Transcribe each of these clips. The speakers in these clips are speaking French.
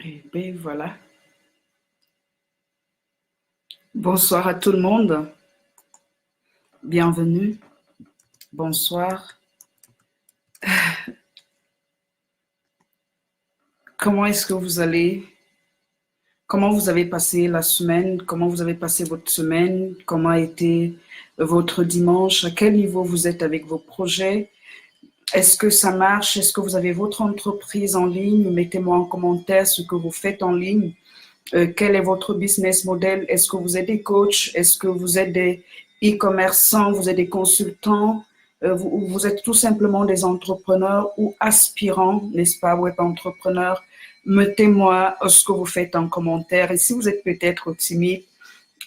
Et bien voilà. Bonsoir à tout le monde. Bienvenue. Bonsoir. Comment est-ce que vous allez? Comment vous avez passé la semaine? Comment vous avez passé votre semaine? Comment a été votre dimanche? À quel niveau vous êtes avec vos projets? Est-ce que ça marche? Est-ce que vous avez votre entreprise en ligne? Mettez-moi en commentaire ce que vous faites en ligne. Quel est votre business model? Est-ce que vous êtes des coachs? Est-ce que vous êtes des e-commerçants? Vous êtes des consultants? Vous êtes tout simplement des entrepreneurs ou aspirants, n'est-ce pas, web entrepreneurs? Mettez-moi ce que vous faites en commentaire. Et si vous êtes peut-être timide,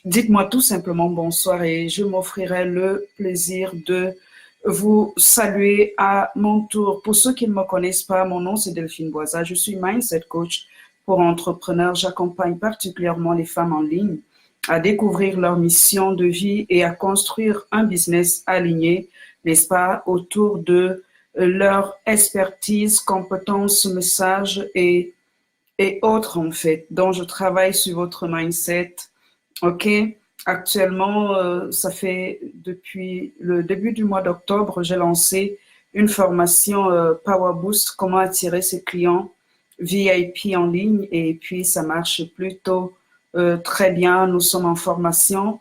dites-moi tout simplement bonsoir et je m'offrirai le plaisir de vous saluer à mon tour. Pour ceux qui ne me connaissent pas, mon nom c'est Delphine Boisa. Je suis Mindset Coach pour entrepreneurs. J'accompagne particulièrement les femmes en ligne à découvrir leur mission de vie et à construire un business aligné, n'est-ce pas, autour de leur expertise, compétences, messages et autres, en fait, dont je travaille sur votre mindset. OK? Actuellement, ça fait depuis le début du mois d'octobre, j'ai lancé une formation Power Boost, comment attirer ses clients VIP en ligne. Et puis, ça marche plutôt très bien. Nous sommes en formation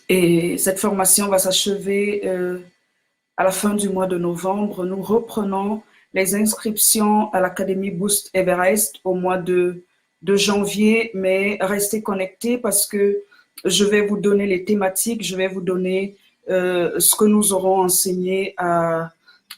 et cette formation va s'achever à la fin du mois de novembre. Nous reprenons les inscriptions à l'Académie Boost Everest au mois de janvier, mais restez connectés parce que je vais vous donner les thématiques, je vais vous donner ce que nous aurons enseigné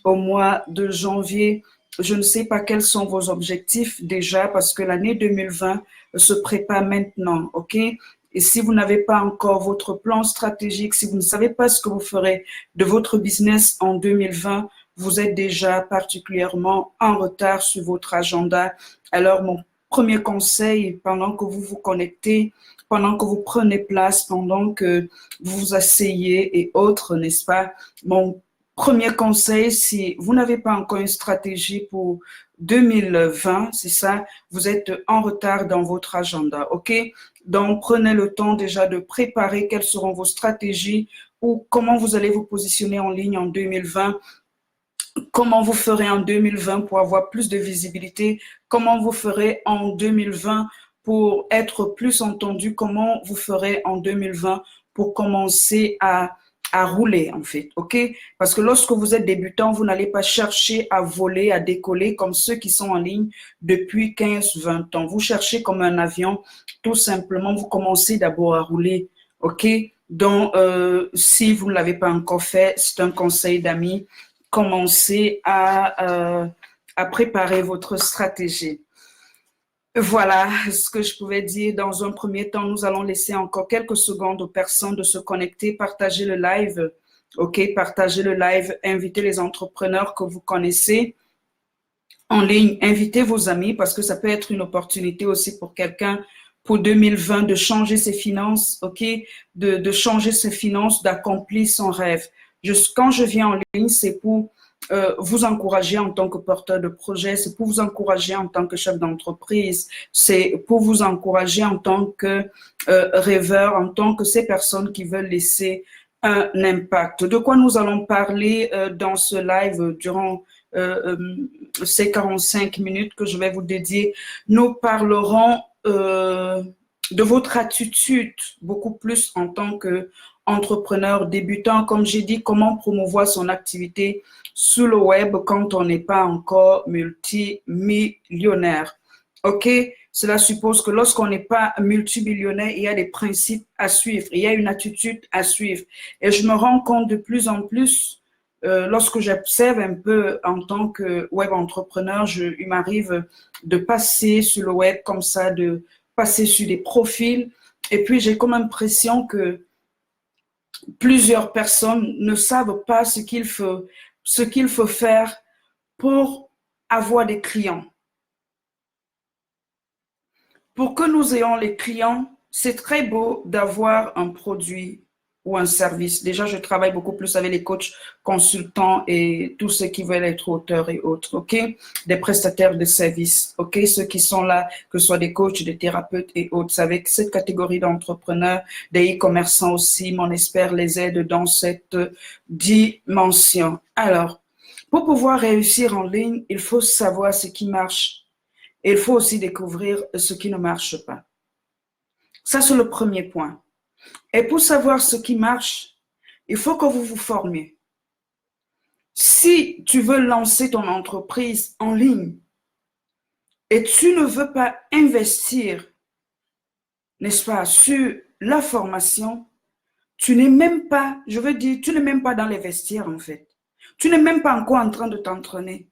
au mois de janvier. Je ne sais pas quels sont vos objectifs déjà parce que l'année 2020 se prépare maintenant, ok? Et si vous n'avez pas encore votre plan stratégique, si vous ne savez pas ce que vous ferez de votre business en 2020, vous êtes déjà particulièrement en retard sur votre agenda. Alors, mon premier conseil, pendant que vous vous connectez, pendant que vous prenez place, pendant que vous vous asseyez et autres, n'est-ce pas? Mon premier conseil, si vous n'avez pas encore une stratégie pour 2020, c'est ça, vous êtes en retard dans votre agenda, ok? Donc, prenez le temps déjà de préparer quelles seront vos stratégies ou comment vous allez vous positionner en ligne en 2020, comment vous ferez en 2020 pour avoir plus de visibilité, comment vous ferez en 2020 pour être plus entendu, comment vous ferez en 2020 pour commencer à rouler, en fait, ok? Parce que lorsque vous êtes débutant, vous n'allez pas chercher à voler, à décoller comme ceux qui sont en ligne depuis 15-20 ans. Vous cherchez comme un avion, tout simplement, vous commencez d'abord à rouler, ok? Donc, si vous ne l'avez pas encore fait, c'est un conseil d'amis, commencez à préparer votre stratégie. Voilà ce que je pouvais dire. Dans un premier temps, nous allons laisser encore quelques secondes aux personnes de se connecter, partager le live, ok, partager le live, inviter les entrepreneurs que vous connaissez en ligne, invitez vos amis parce que ça peut être une opportunité aussi pour quelqu'un pour 2020 de changer ses finances, ok, de changer ses finances, d'accomplir son rêve. Quand je viens en ligne, c'est pour vous encourager en tant que porteur de projet, c'est pour vous encourager en tant que chef d'entreprise, c'est pour vous encourager en tant que rêveur, en tant que ces personnes qui veulent laisser un impact. De quoi nous allons parler dans ce live durant ces 45 minutes que je vais vous dédier? Nous parlerons de votre attitude beaucoup plus en tant qu'entrepreneur débutant. Comme j'ai dit, comment promouvoir son activité sur le web quand on n'est pas encore multimillionnaire. OK? Cela suppose que lorsqu'on n'est pas multimillionnaire, il y a des principes à suivre, il y a une attitude à suivre. Et je me rends compte de plus en plus, lorsque j'observe un peu en tant que web entrepreneur, il m'arrive de passer sur le web comme ça, de passer sur des profils. Et puis, j'ai comme impression que plusieurs personnes ne savent pas ce qu'il faut faire pour avoir des clients. Pour que nous ayons les clients, c'est très beau d'avoir un produit ou un service. Déjà, je travaille beaucoup plus avec les coachs, consultants et tous ceux qui veulent être auteurs et autres, ok? Des prestataires de services, ok? Ceux qui sont là, que ce soit des coachs, des thérapeutes et autres. Avec cette catégorie d'entrepreneurs, des e-commerçants aussi, mon expert les aide dans cette dimension. Alors, pour pouvoir réussir en ligne, il faut savoir ce qui marche et il faut aussi découvrir ce qui ne marche pas. Ça, c'est le premier point. Et pour savoir ce qui marche, il faut que vous vous formiez. Si tu veux lancer ton entreprise en ligne et tu ne veux pas investir, n'est-ce pas, sur la formation, tu n'es même pas, je veux dire, tu n'es même pas dans les vestiaires en fait. Tu n'es même pas encore en train de t'entraîner.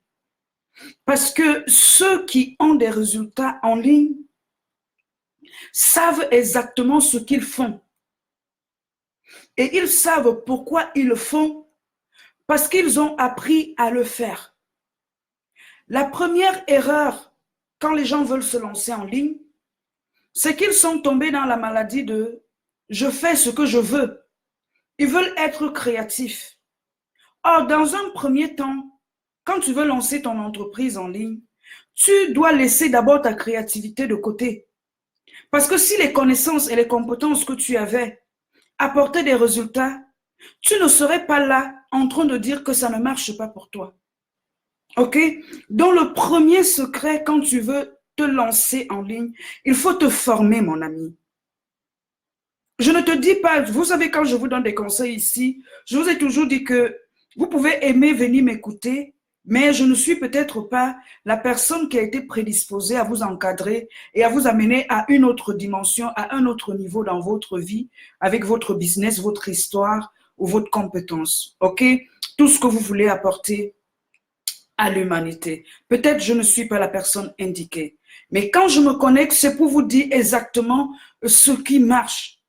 Parce que ceux qui ont des résultats en ligne savent exactement ce qu'ils font. Et ils savent pourquoi ils le font, parce qu'ils ont appris à le faire. La première erreur, quand les gens veulent se lancer en ligne, c'est qu'ils sont tombés dans la maladie de « je fais ce que je veux ». Ils veulent être créatifs. Or, dans un premier temps, quand tu veux lancer ton entreprise en ligne, tu dois laisser d'abord ta créativité de côté. Parce que si les connaissances et les compétences que tu avais apportaient des résultats, tu ne serais pas là en train de dire que ça ne marche pas pour toi. OK? Donc, le premier secret, quand tu veux te lancer en ligne, il faut te former, mon ami. Je ne te dis pas, vous savez, quand je vous donne des conseils ici, je vous ai toujours dit que vous pouvez aimer venir m'écouter, mais je ne suis peut-être pas la personne qui a été prédisposée à vous encadrer et à vous amener à une autre dimension, à un autre niveau dans votre vie, avec votre business, votre histoire ou votre compétence. OK? Tout ce que vous voulez apporter à l'humanité. Peut-être je ne suis pas la personne indiquée, mais quand je me connecte, c'est pour vous dire exactement ce qui marche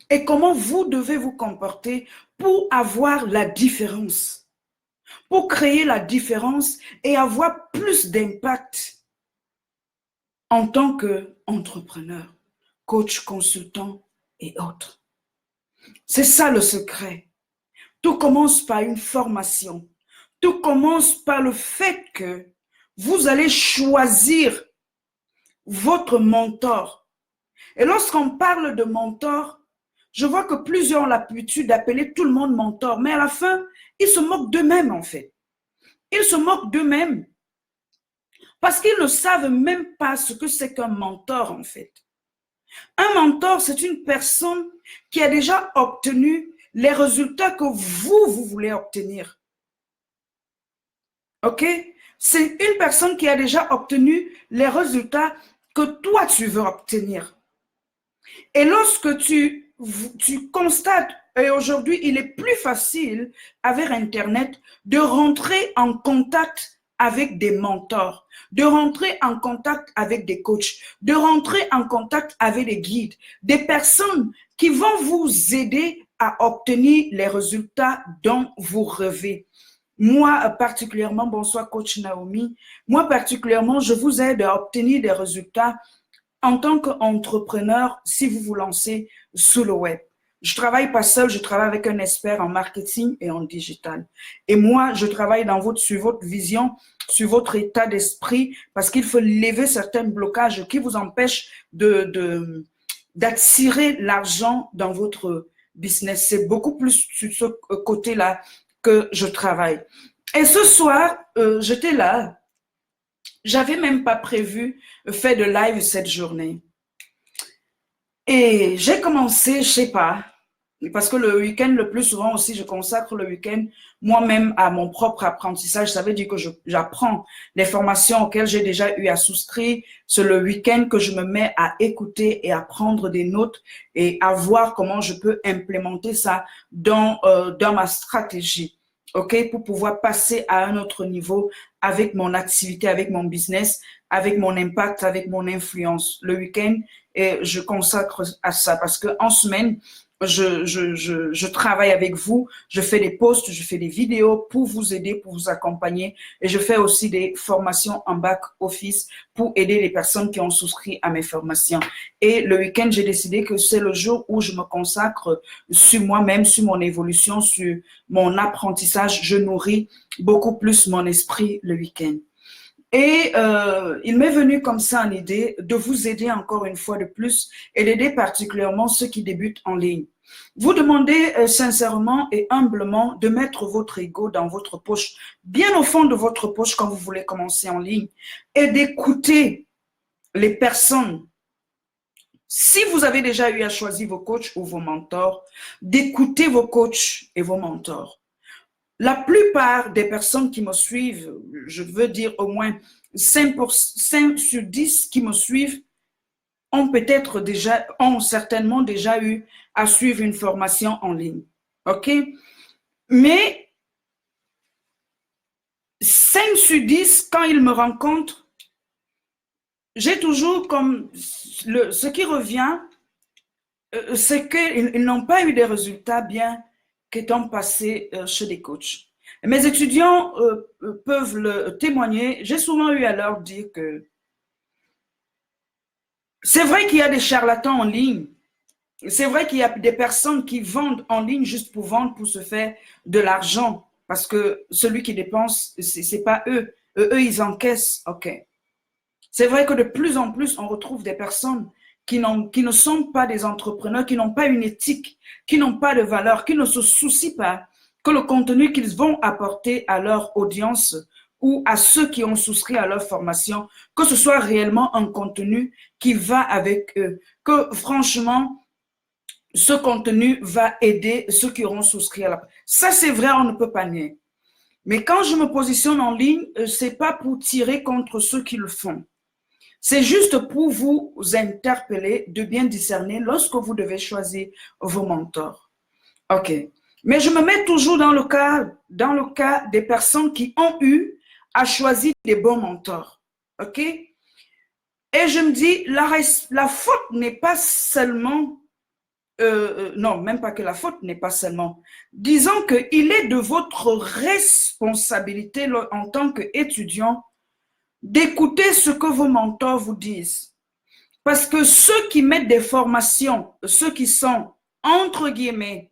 et comment vous devez vous comporter pour avoir la différence, pour créer la différence et avoir plus d'impact en tant qu'entrepreneur, coach, consultant et autres. C'est ça le secret. Tout commence par une formation. Tout commence par le fait que vous allez choisir votre mentor. Et lorsqu'on parle de mentor, je vois que plusieurs ont l'habitude d'appeler tout le monde mentor, mais à la fin, ils se moquent d'eux-mêmes en fait. Ils se moquent d'eux-mêmes parce qu'ils ne savent même pas ce que c'est qu'un mentor en fait. Un mentor, c'est une personne qui a déjà obtenu les résultats que vous voulez obtenir. OK? C'est une personne qui a déjà obtenu les résultats que toi, tu veux obtenir. Et lorsque tu constates, et aujourd'hui, il est plus facile avec Internet de rentrer en contact avec des mentors, de rentrer en contact avec des coachs, de rentrer en contact avec des guides, des personnes qui vont vous aider à obtenir les résultats dont vous rêvez. Moi, particulièrement, bonsoir coach Naomi, moi particulièrement, je vous aide à obtenir des résultats en tant qu'entrepreneur si vous vous lancez sur le web. Je ne travaille pas seul, je travaille avec un expert en marketing et en digital. Et moi, je travaille sur votre vision, sur votre état d'esprit, parce qu'il faut lever certains blocages qui vous empêchent d'attirer l'argent dans votre business. C'est beaucoup plus sur ce côté-là que je travaille. Et ce soir, j'étais là. J'avais même pas prévu faire de live cette journée. Et j'ai commencé, je sais pas, parce que le week-end, le plus souvent aussi, je consacre le week-end moi-même à mon propre apprentissage. Ça veut dire que j'apprends les formations auxquelles j'ai déjà eu à souscrire. C'est le week-end que je me mets à écouter et à prendre des notes et à voir comment je peux implémenter ça dans ma stratégie. OK, pour pouvoir passer à un autre niveau avec mon activité, avec mon business, avec mon impact, avec mon influence. Le week-end, je consacre à ça parce qu'en semaine, je travaille avec vous, je fais des posts, je fais des vidéos pour vous aider, pour vous accompagner. Et je fais aussi des formations en back office pour aider les personnes qui ont souscrit à mes formations. Et le week-end, j'ai décidé que c'est le jour où je me consacre sur moi-même, sur mon évolution, sur mon apprentissage. Je nourris beaucoup plus mon esprit le week-end. Et il m'est venu comme ça une idée de vous aider encore une fois de plus et d'aider particulièrement ceux qui débutent en ligne. Vous demandez sincèrement et humblement de mettre votre ego dans votre poche, bien au fond de votre poche quand vous voulez commencer en ligne et d'écouter les personnes. Si vous avez déjà eu à choisir vos coachs ou vos mentors, d'écouter vos coachs et vos mentors. La plupart des personnes qui me suivent, je veux dire au moins 5 sur 10 qui me suivent, ont certainement déjà eu à suivre une formation en ligne. OK? Mais 5 sur 10, quand ils me rencontrent, j'ai toujours comme ce qui revient, c'est qu'ils n'ont pas eu des résultats bien qu'étant passés chez des coachs. Mes étudiants peuvent le témoigner. J'ai souvent eu à leur dire que c'est vrai qu'il y a des charlatans en ligne. C'est vrai qu'il y a des personnes qui vendent en ligne juste pour vendre, pour se faire de l'argent. Parce que celui qui dépense, c'est pas eux. Eux, ils encaissent. OK. C'est vrai que de plus en plus, on retrouve des personnes qui ne sont pas des entrepreneurs, qui n'ont pas une éthique, qui n'ont pas de valeur, qui ne se soucient pas que le contenu qu'ils vont apporter à leur audience ou à ceux qui ont souscrit à leur formation, que ce soit réellement un contenu qui va avec eux, que franchement, ce contenu va aider ceux qui auront souscrit à la... Ça, c'est vrai, on ne peut pas nier. Mais quand je me positionne en ligne, c'est pas pour tirer contre ceux qui le font. C'est juste pour vous interpeller de bien discerner lorsque vous devez choisir vos mentors. OK. Mais je me mets toujours dans le cas des personnes qui ont eu à choisir des bons mentors. OK? Et je me dis, la faute n'est pas seulement... non, même pas que la faute n'est pas seulement. Disons qu'il est de votre responsabilité en tant qu'étudiant d'écouter ce que vos mentors vous disent. Parce que ceux qui mettent des formations, ceux qui sont, entre guillemets,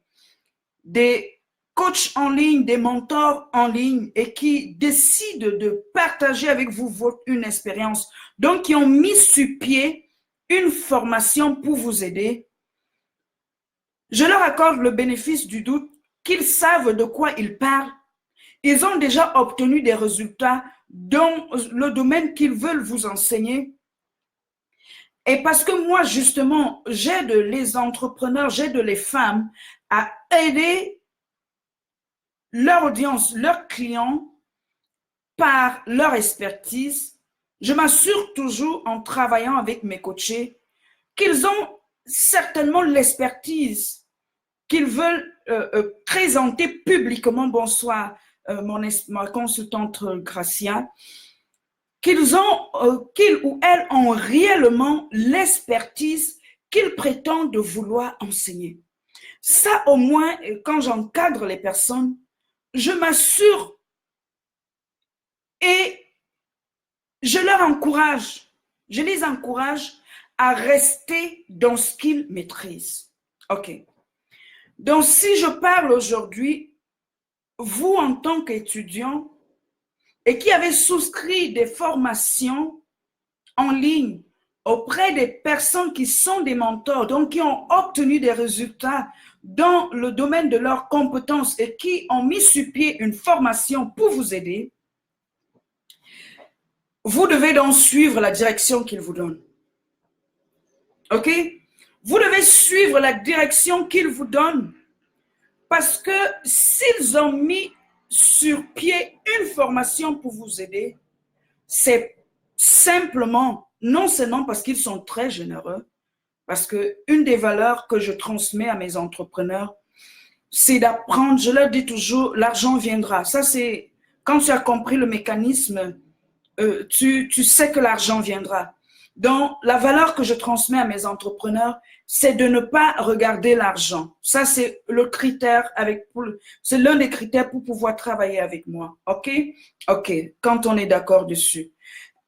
des coachs en ligne, des mentors en ligne et qui décident de partager avec vous une expérience, donc qui ont mis sur pied une formation pour vous aider, je leur accorde le bénéfice du doute qu'ils savent de quoi ils parlent. Ils ont déjà obtenu des résultats dans le domaine qu'ils veulent vous enseigner. Et parce que moi, justement, j'aide les entrepreneurs, j'aide les femmes à aider leur audience, leurs clients par leur expertise. Je m'assure toujours en travaillant avec mes coachés qu'ils ont certainement l'expertise qu'ils veulent présenter publiquement. Bonsoir, ma consultante Gracia. Qu'ils ou elles ont réellement l'expertise qu'ils prétendent vouloir enseigner. Ça, au moins, quand j'encadre les personnes, je m'assure et je les encourage à rester dans ce qu'ils maîtrisent. OK. Donc, si je parle aujourd'hui, vous, en tant qu'étudiant, et qui avez souscrit des formations en ligne auprès des personnes qui sont des mentors, donc qui ont obtenu des résultats dans le domaine de leurs compétences et qui ont mis sur pied une formation pour vous aider, vous devez donc suivre la direction qu'ils vous donnent. OK? Vous devez suivre la direction qu'ils vous donnent parce que s'ils ont mis sur pied une formation pour vous aider, c'est simplement, non seulement parce qu'ils sont très généreux, parce qu'une des valeurs que je transmets à mes entrepreneurs, c'est d'apprendre, je leur dis toujours, l'argent viendra. Ça, c'est, quand tu as compris le mécanisme, tu sais que l'argent viendra. Donc, la valeur que je transmets à mes entrepreneurs, c'est de ne pas regarder l'argent. Ça, c'est le critère c'est l'un des critères pour pouvoir travailler avec moi. OK? OK. Quand on est d'accord dessus.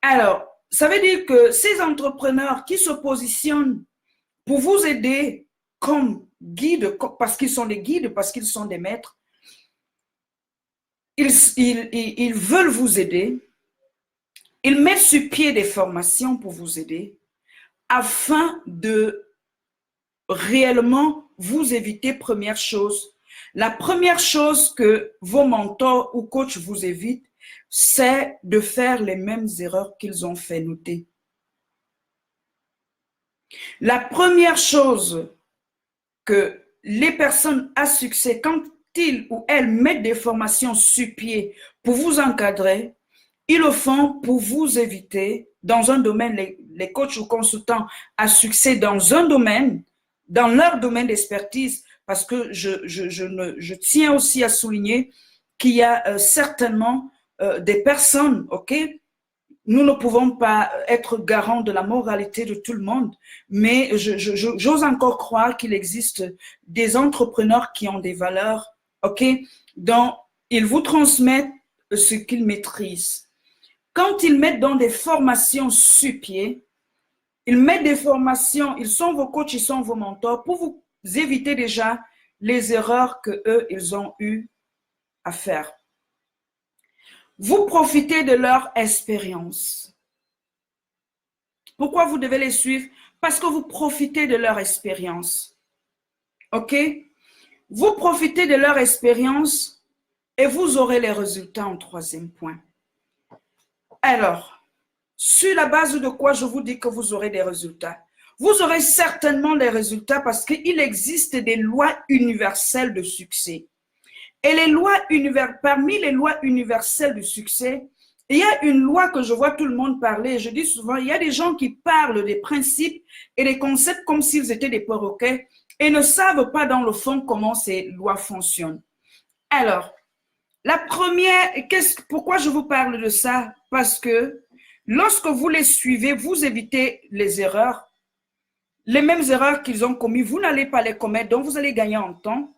Alors, ça veut dire que ces entrepreneurs qui se positionnent pour vous aider comme guides, parce qu'ils sont des guides, parce qu'ils sont des maîtres, ils veulent vous aider. Ils mettent sur pied des formations pour vous aider afin de réellement vous éviter, première chose. La première chose que vos mentors ou coachs vous évitent, c'est de faire les mêmes erreurs qu'ils ont fait noter. La première chose que les personnes à succès, quand ils ou elles mettent des formations sur pied pour vous encadrer, ils le font pour vous éviter, dans un domaine, les coachs ou consultants à succès dans un domaine, dans leur domaine d'expertise, parce que je tiens aussi à souligner qu'il y a certainement des personnes, OK? Nous ne pouvons pas être garants de la moralité de tout le monde, mais j'ose encore croire qu'il existe des entrepreneurs qui ont des valeurs, OK? Donc, ils vous transmettent ce qu'ils maîtrisent. Quand ils mettent dans des formations sur pied, ils mettent des formations, ils sont vos coachs, ils sont vos mentors pour vous éviter déjà les erreurs que eux, ils ont eu à faire. Vous profitez de leur expérience. Pourquoi vous devez les suivre? Parce que vous profitez de leur expérience. OK? Vous profitez de leur expérience et vous aurez les résultats en troisième point. Alors, sur la base de quoi je vous dis que vous aurez des résultats? Vous aurez certainement des résultats parce qu'il existe des lois universelles de succès. Et parmi les lois universelles du succès, il y a une loi que je vois tout le monde parler. Je dis souvent, il y a des gens qui parlent des principes et des concepts comme s'ils étaient des perroquets et ne savent pas dans le fond comment ces lois fonctionnent. Alors, la première, pourquoi je vous parle de ça? Parce que lorsque vous les suivez, vous évitez les erreurs. Les mêmes erreurs qu'ils ont commises, vous n'allez pas les commettre, donc vous allez gagner en temps.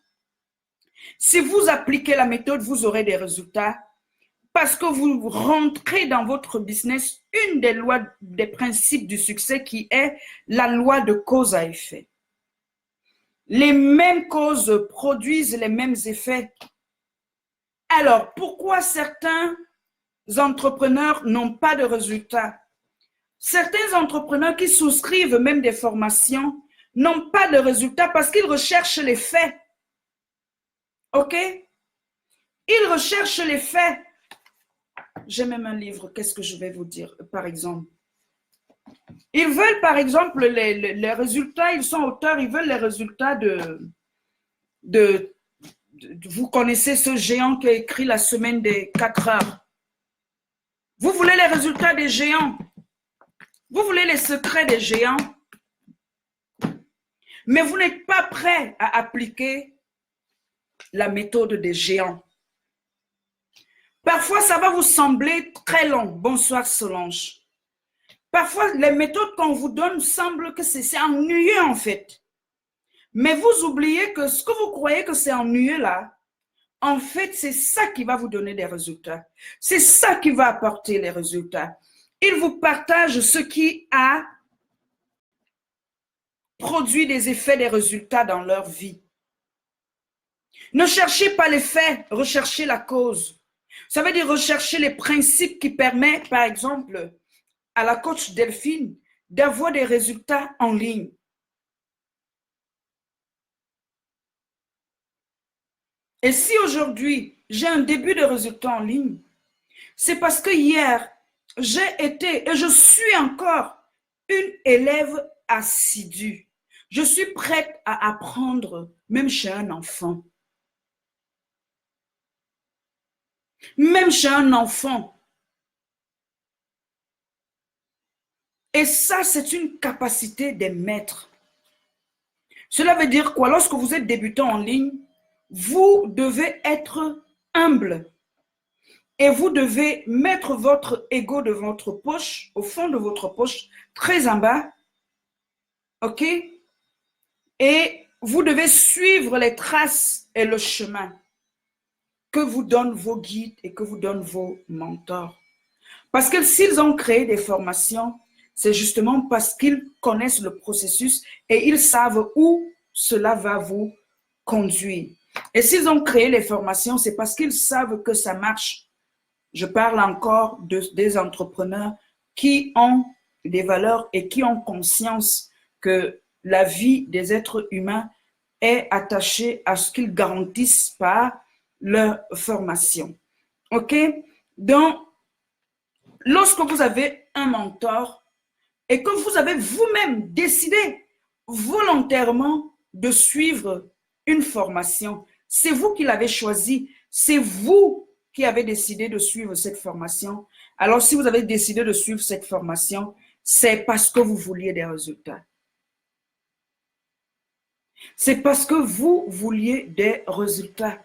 Si vous appliquez la méthode, vous aurez des résultats parce que vous rentrez dans votre business une des lois, des principes du succès qui est la loi de cause à effet. Les mêmes causes produisent les mêmes effets. Alors, pourquoi certains entrepreneurs n'ont pas de résultats? Certains entrepreneurs qui souscrivent même des formations n'ont pas de résultats parce qu'ils recherchent les faits. OK? Ils recherchent les faits. J'ai même un livre, qu'est-ce que je vais vous dire, par exemple. Ils veulent, par exemple, les résultats, ils sont auteurs, ils veulent les résultats vous connaissez ce géant qui a écrit La semaine des 4 heures. Vous voulez les résultats des géants. Vous voulez les secrets des géants. Mais vous n'êtes pas prêt à appliquer la méthode des géants. Parfois, ça va vous sembler très long. Bonsoir Solange. Parfois, les méthodes qu'on vous donne semblent que c'est ennuyeux en fait. Mais vous oubliez que ce que vous croyez que c'est ennuyeux là, en fait, c'est ça qui va vous donner des résultats. C'est ça qui va apporter les résultats. Ils vous partagent ce qui a produit des effets, des résultats dans leur vie. Ne cherchez pas les faits, recherchez la cause. Ça veut dire rechercher les principes qui permettent, par exemple, à la coach Delphine d'avoir des résultats en ligne. Et si aujourd'hui, j'ai un début de résultats en ligne, c'est parce que hier, j'ai été et je suis encore une élève assidue. Je suis prête à apprendre, même chez un enfant. Même chez un enfant. Et ça, c'est une capacité des maîtres. Cela veut dire quoi? Lorsque vous êtes débutant en ligne, vous devez être humble. Et vous devez mettre votre ego de votre poche, au fond de votre poche, très en bas, ok? Et vous devez suivre les traces et le chemin que vous donnent vos guides et que vous donnent vos mentors. Parce que s'ils ont créé des formations, c'est justement parce qu'ils connaissent le processus et ils savent où cela va vous conduire. Et s'ils ont créé les formations, c'est parce qu'ils savent que ça marche. Je parle encore des entrepreneurs qui ont des valeurs et qui ont conscience que la vie des êtres humains est attachée à ce qu'ils garantissent par leur formation. OK? Donc, lorsque vous avez un mentor et que vous avez vous-même décidé volontairement de suivre une formation, c'est vous qui l'avez choisi, c'est vous qui avez décidé de suivre cette formation. Alors, si vous avez décidé de suivre cette formation, c'est parce que vous vouliez des résultats. C'est parce que vous vouliez des résultats.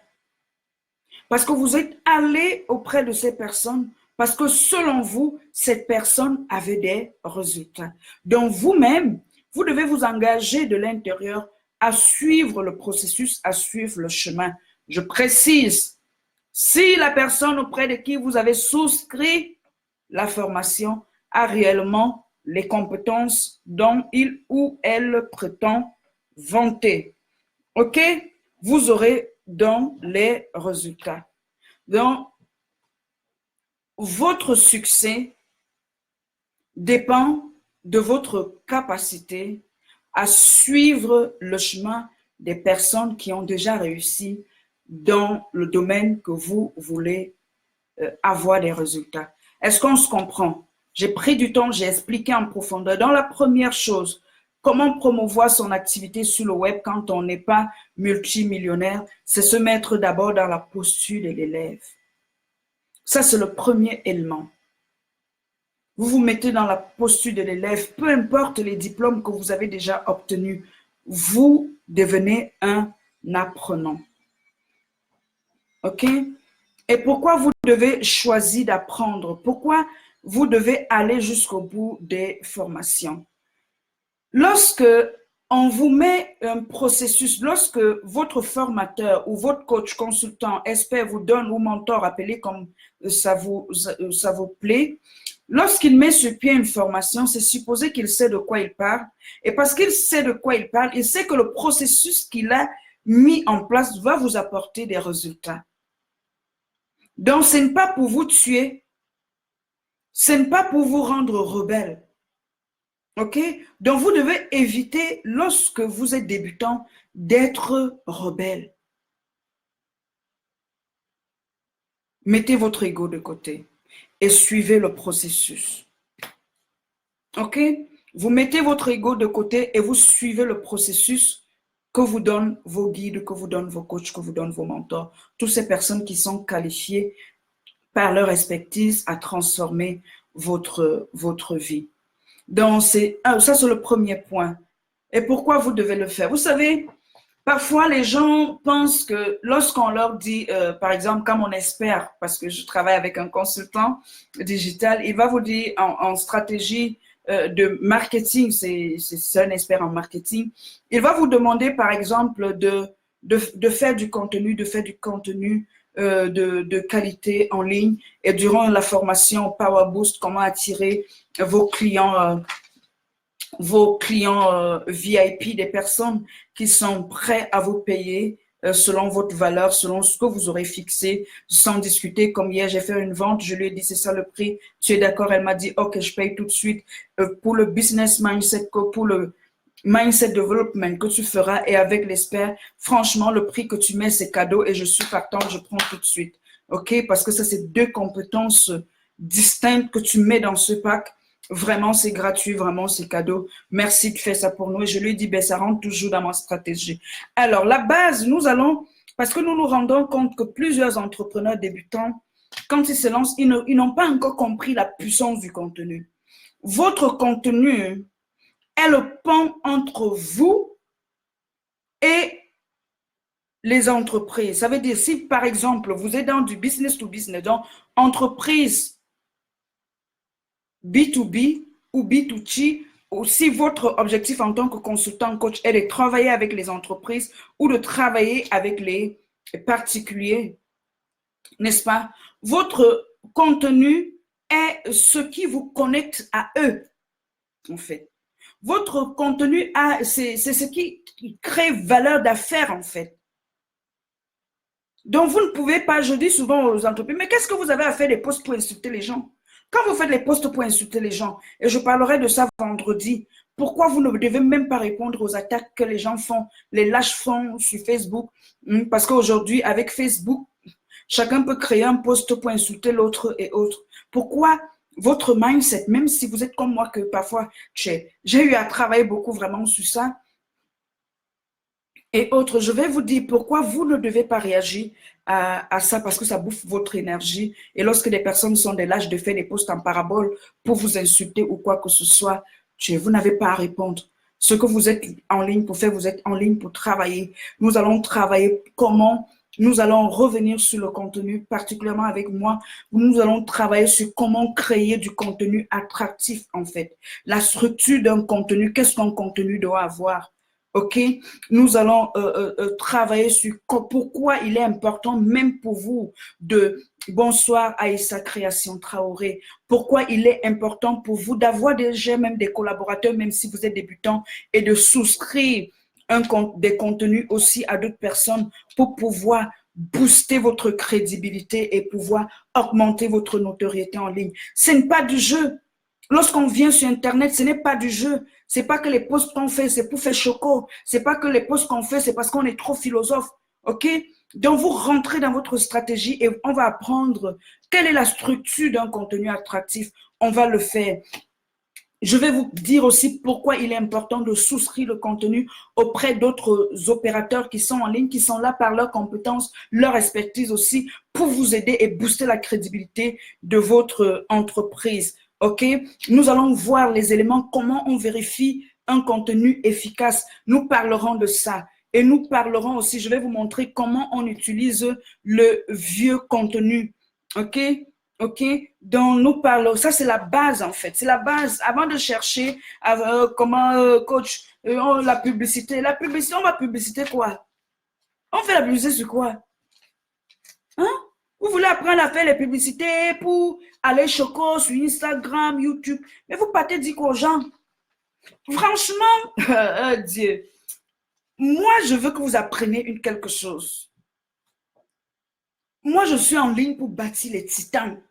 Parce que vous êtes allé auprès de ces personnes, parce que selon vous, cette personne avait des résultats. Donc vous-même, vous devez vous engager de l'intérieur à suivre le processus, à suivre le chemin. Je précise, si la personne auprès de qui vous avez souscrit la formation a réellement les compétences dont il ou elle prétend vanter, ok? Vous aurez donc les résultats. Donc, votre succès dépend de votre capacité à suivre le chemin des personnes qui ont déjà réussi dans le domaine que vous voulez avoir des résultats. Est-ce qu'on se comprend? J'ai pris du temps, j'ai expliqué en profondeur. Dans la première chose, comment promouvoir son activité sur le web quand on n'est pas multimillionnaire, c'est se mettre d'abord dans la posture de l'élève. Ça, c'est le premier élément. Vous vous mettez dans la posture de l'élève, peu importe les diplômes que vous avez déjà obtenus, vous devenez un apprenant. OK? Et pourquoi vous devez choisir d'apprendre? Pourquoi vous devez aller jusqu'au bout des formations? Lorsque on vous met un processus, lorsque votre formateur ou votre coach, consultant, expert vous donne ou mentor, appelé comme ça vous plaît, lorsqu'il met sur pied une formation, c'est supposé qu'il sait de quoi il parle. Et parce qu'il sait de quoi il parle, il sait que le processus qu'il a mis en place va vous apporter des résultats. Donc, ce n'est pas pour vous tuer, ce n'est pas pour vous rendre rebelle. OK? Donc, vous devez éviter, lorsque vous êtes débutant, d'être rebelle. Mettez votre ego de côté et suivez le processus. OK? Vous mettez votre ego de côté et vous suivez le processus que vous donnent vos guides, que vous donnent vos coachs, que vous donnent vos mentors. Toutes ces personnes qui sont qualifiées par leur expertise à transformer votre vie. Donc, ça, c'est le premier point. Et pourquoi vous devez le faire? Vous savez, parfois, les gens pensent que lorsqu'on leur dit, par exemple, comme on espère, parce que je travaille avec un consultant digital, il va vous dire en stratégie de marketing, c'est un expert en marketing, il va vous demander, par exemple, de faire du contenu, de qualité en ligne. Et durant la formation Power Boost, comment attirer vos clients VIP, des personnes qui sont prêtes à vous payer selon votre valeur, selon ce que vous aurez fixé, sans discuter. Comme hier, j'ai fait une vente, je lui ai dit c'est ça le prix, tu es d'accord? Elle m'a dit ok, je paye tout de suite. Pour le business mindset, pour le mindset development que tu feras et avec l'expert, franchement, le prix que tu mets, c'est cadeau et je suis partante, je prends tout de suite. OK? Parce que ça, c'est deux compétences distinctes que tu mets dans ce pack. Vraiment, c'est gratuit, vraiment, c'est cadeau. Merci, tu fais ça pour nous. Et je lui dis, ben, ça rentre toujours dans ma stratégie. Alors, la base, nous allons, parce que nous nous rendons compte que plusieurs entrepreneurs débutants, quand ils se lancent, ils n'ont pas encore compris la puissance du contenu. Votre contenu est le pont entre vous et les entreprises. Ça veut dire, si par exemple, vous êtes dans du business to business, donc entreprise B2B ou B2C, ou si votre objectif en tant que consultant coach est de travailler avec les entreprises ou de travailler avec les particuliers, n'est-ce pas? Votre contenu est ce qui vous connecte à eux, en fait. Votre contenu, c'est ce qui crée valeur d'affaires, en fait. Donc, vous ne pouvez pas, je dis souvent aux entreprises, mais qu'est-ce que vous avez à faire des posts pour insulter les gens? Quand vous faites les posts pour insulter les gens, et je parlerai de ça vendredi, pourquoi vous ne devez même pas répondre aux attaques que les gens font, les lâches font sur Facebook? Parce qu'aujourd'hui, avec Facebook, chacun peut créer un post pour insulter l'autre et autres. Pourquoi votre mindset, même si vous êtes comme moi, que parfois j'ai eu à travailler beaucoup vraiment sur ça, et autres, je vais vous dire pourquoi vous ne devez pas réagir à ça, parce que ça bouffe votre énergie. Et lorsque des personnes sont des lâches de faire des posts en parabole pour vous insulter ou quoi que ce soit, vous n'avez pas à répondre. Ce que vous êtes en ligne pour faire, vous êtes en ligne pour travailler. Nous allons travailler comment? Nous allons revenir sur le contenu, particulièrement avec moi. Nous allons travailler sur comment créer du contenu attractif, en fait. La structure d'un contenu, qu'est-ce qu'un contenu doit avoir? OK? Nous allons travailler sur pourquoi il est important, même pour vous, de bonsoir Aïssa Création Traoré. Pourquoi il est important pour vous d'avoir déjà même des collaborateurs, même si vous êtes débutant, et de souscrire des contenus aussi à d'autres personnes pour pouvoir booster votre crédibilité et pouvoir augmenter votre notoriété en ligne. Ce n'est pas du jeu. Lorsqu'on vient sur Internet, ce n'est pas du jeu. C'est pas que les posts qu'on fait, c'est pour faire choco. C'est pas que les posts qu'on fait, c'est parce qu'on est trop philosophe. OK? Donc, vous rentrez dans votre stratégie et on va apprendre quelle est la structure d'un contenu attractif. On va le faire. Je vais vous dire aussi pourquoi il est important de souscrire le contenu auprès d'autres opérateurs qui sont en ligne, qui sont là par leurs compétences, leur expertise aussi, pour vous aider et booster la crédibilité de votre entreprise. OK? Nous allons voir les éléments, comment on vérifie un contenu efficace. Nous parlerons de ça. Et nous parlerons aussi, je vais vous montrer comment on utilise le vieux contenu. OK? OK? Donc, nous parlons, ça c'est la base en fait. C'est la base. Avant de chercher comment coach, la publicité. La publicité, on va publiciter quoi? On fait la publicité sur quoi? Hein? Vous voulez apprendre à faire les publicités pour aller choco sur Instagram, YouTube. Mais vous partez dire quoi aux gens? Franchement, Dieu, moi je veux que vous appreniez quelque chose. Moi je suis en ligne pour bâtir les titans.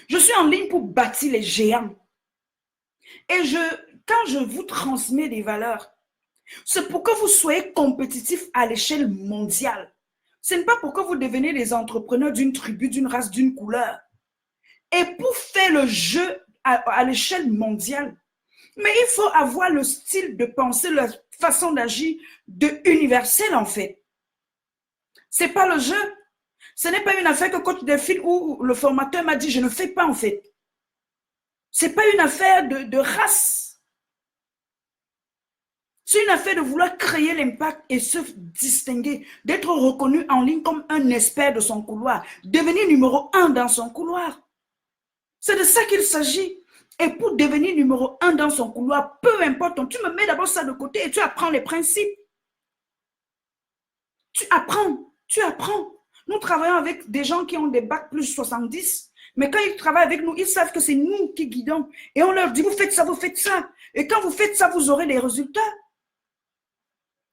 Je suis en ligne pour bâtir les géants. Et quand je vous transmets des valeurs, c'est pour que vous soyez compétitifs à l'échelle mondiale. Ce n'est pas pour que vous deveniez des entrepreneurs d'une tribu, d'une race, d'une couleur. Et pour faire le jeu à l'échelle mondiale, mais il faut avoir le style de pensée, la façon d'agir de universel en fait. Ce n'est pas le jeu. Ce n'est pas une affaire que coach Delphine ou le formateur m'a dit, je ne fais pas en fait. Ce n'est pas une affaire de race. C'est une affaire de vouloir créer l'impact et se distinguer, d'être reconnu en ligne comme un expert de son couloir, devenir numéro 1 dans son couloir. C'est de ça qu'il s'agit. Et pour devenir numéro 1 dans son couloir, peu importe, tu me mets d'abord ça de côté et tu apprends les principes. Tu apprends. Nous travaillons avec des gens qui ont des bacs plus 70, mais quand ils travaillent avec nous, ils savent que c'est nous qui guidons. Et on leur dit, vous faites ça, vous faites ça. Et quand vous faites ça, vous aurez les résultats.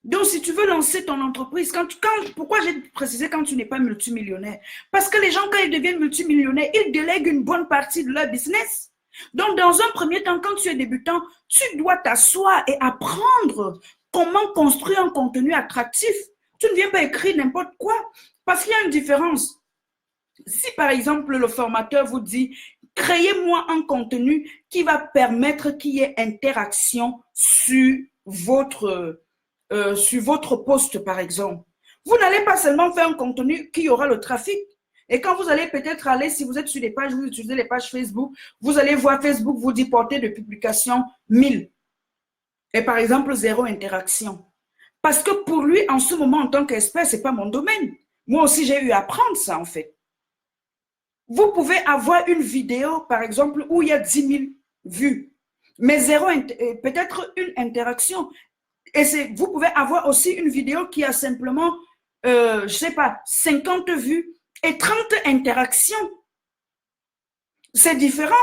Donc, si tu veux lancer ton entreprise, pourquoi j'ai précisé quand tu n'es pas multimillionnaire? Parce que les gens, quand ils deviennent multimillionnaires, ils délèguent une bonne partie de leur business. Donc, dans un premier temps, quand tu es débutant, tu dois t'asseoir et apprendre comment construire un contenu attractif. Tu ne viens pas écrire n'importe quoi, parce qu'il y a une différence. Si, par exemple, le formateur vous dit, créez-moi un contenu qui va permettre qu'il y ait interaction sur votre poste, par exemple. Vous n'allez pas seulement faire un contenu qui aura le trafic. Et quand vous allez peut-être aller, si vous êtes sur des pages, vous utilisez les pages Facebook, vous allez voir Facebook vous dit portée de publication 1000. Et par exemple, 0 interaction. Parce que pour lui, en ce moment, en tant qu'expert, ce n'est pas mon domaine. Moi aussi, j'ai eu à apprendre ça, en fait. Vous pouvez avoir une vidéo, par exemple, où il y a 10 000 vues, mais peut-être une interaction. Et vous pouvez avoir aussi une vidéo qui a simplement, je ne sais pas, 50 vues et 30 interactions. C'est différent.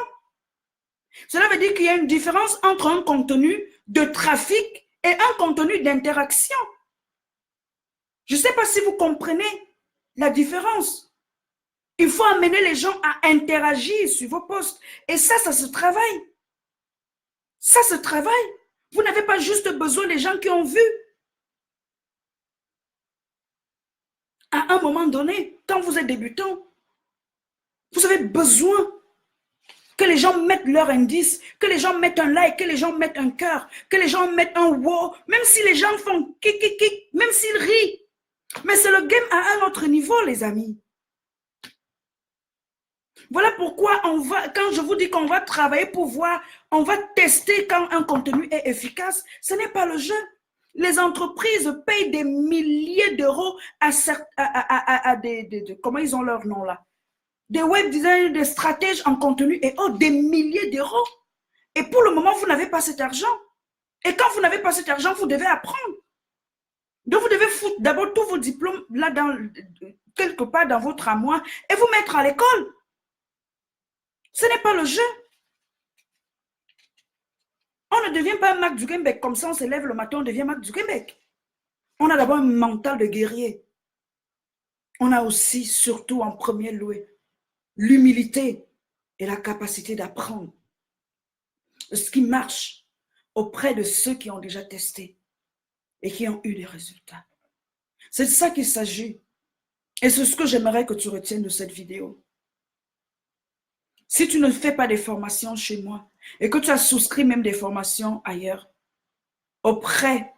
Cela veut dire qu'il y a une différence entre un contenu de trafic et un contenu d'interaction. Je ne sais pas si vous comprenez la différence. Il faut amener les gens à interagir sur vos posts. Et ça se travaille. Ça se travaille. Vous n'avez pas juste besoin des gens qui ont vu. À un moment donné, quand vous êtes débutant, vous avez besoin que les gens mettent leur indice, que les gens mettent un like, que les gens mettent un cœur, que les gens mettent un wow, même si les gens font kik, kik, kik, même s'ils rient. Mais c'est le game à un autre niveau, les amis. Voilà pourquoi quand je vous dis qu'on va travailler pour voir, on va tester quand un contenu est efficace, ce n'est pas le jeu. Les entreprises payent des milliers d'euros à comment ils ont leur nom là, des web designers, des stratèges en contenu et autres, des milliers d'euros. Et pour le moment, vous n'avez pas cet argent. Et quand vous n'avez pas cet argent, vous devez apprendre. Donc, vous devez foutre d'abord tous vos diplômes là, quelque part dans votre armoire et vous mettre à l'école. Ce n'est pas le jeu. On ne devient pas Mark Zuckerberg comme ça, on se lève le matin, on devient Mark Zuckerberg. On a d'abord un mental de guerrier. On a aussi, surtout en premier lieu, l'humilité et la capacité d'apprendre ce qui marche auprès de ceux qui ont déjà testé et qui ont eu des résultats. C'est de ça qu'il s'agit. Et c'est ce que j'aimerais que tu retiennes de cette vidéo. Si tu ne fais pas des formations chez moi et que tu as souscrit même des formations ailleurs, auprès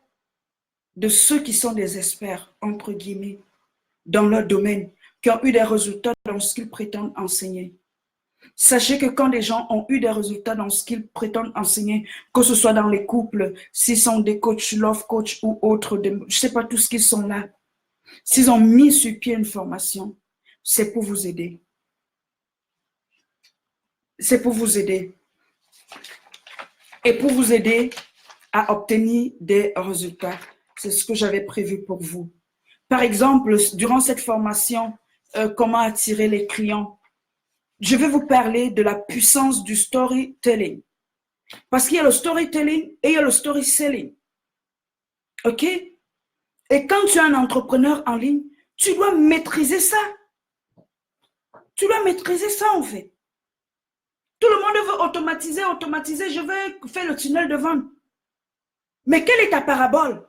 de ceux qui sont des experts, entre guillemets, dans leur domaine, qui ont eu des résultats dans ce qu'ils prétendent enseigner. Sachez que quand les gens ont eu des résultats dans ce qu'ils prétendent enseigner, que ce soit dans les couples, s'ils sont des coachs, love coach ou autres, je ne sais pas tout ce qu'ils sont là, s'ils ont mis sur pied une formation, c'est pour vous aider. C'est pour vous aider. Et pour vous aider à obtenir des résultats. C'est ce que j'avais prévu pour vous. Par exemple, durant cette formation, comment attirer les clients, je vais vous parler de la puissance du storytelling. Parce qu'il y a le storytelling et il y a le story selling. OK? Et quand tu es un entrepreneur en ligne, tu dois maîtriser ça. Tu dois maîtriser ça en fait. Tout le monde veut automatiser, je veux faire le tunnel de vente. Mais quelle est ta parabole?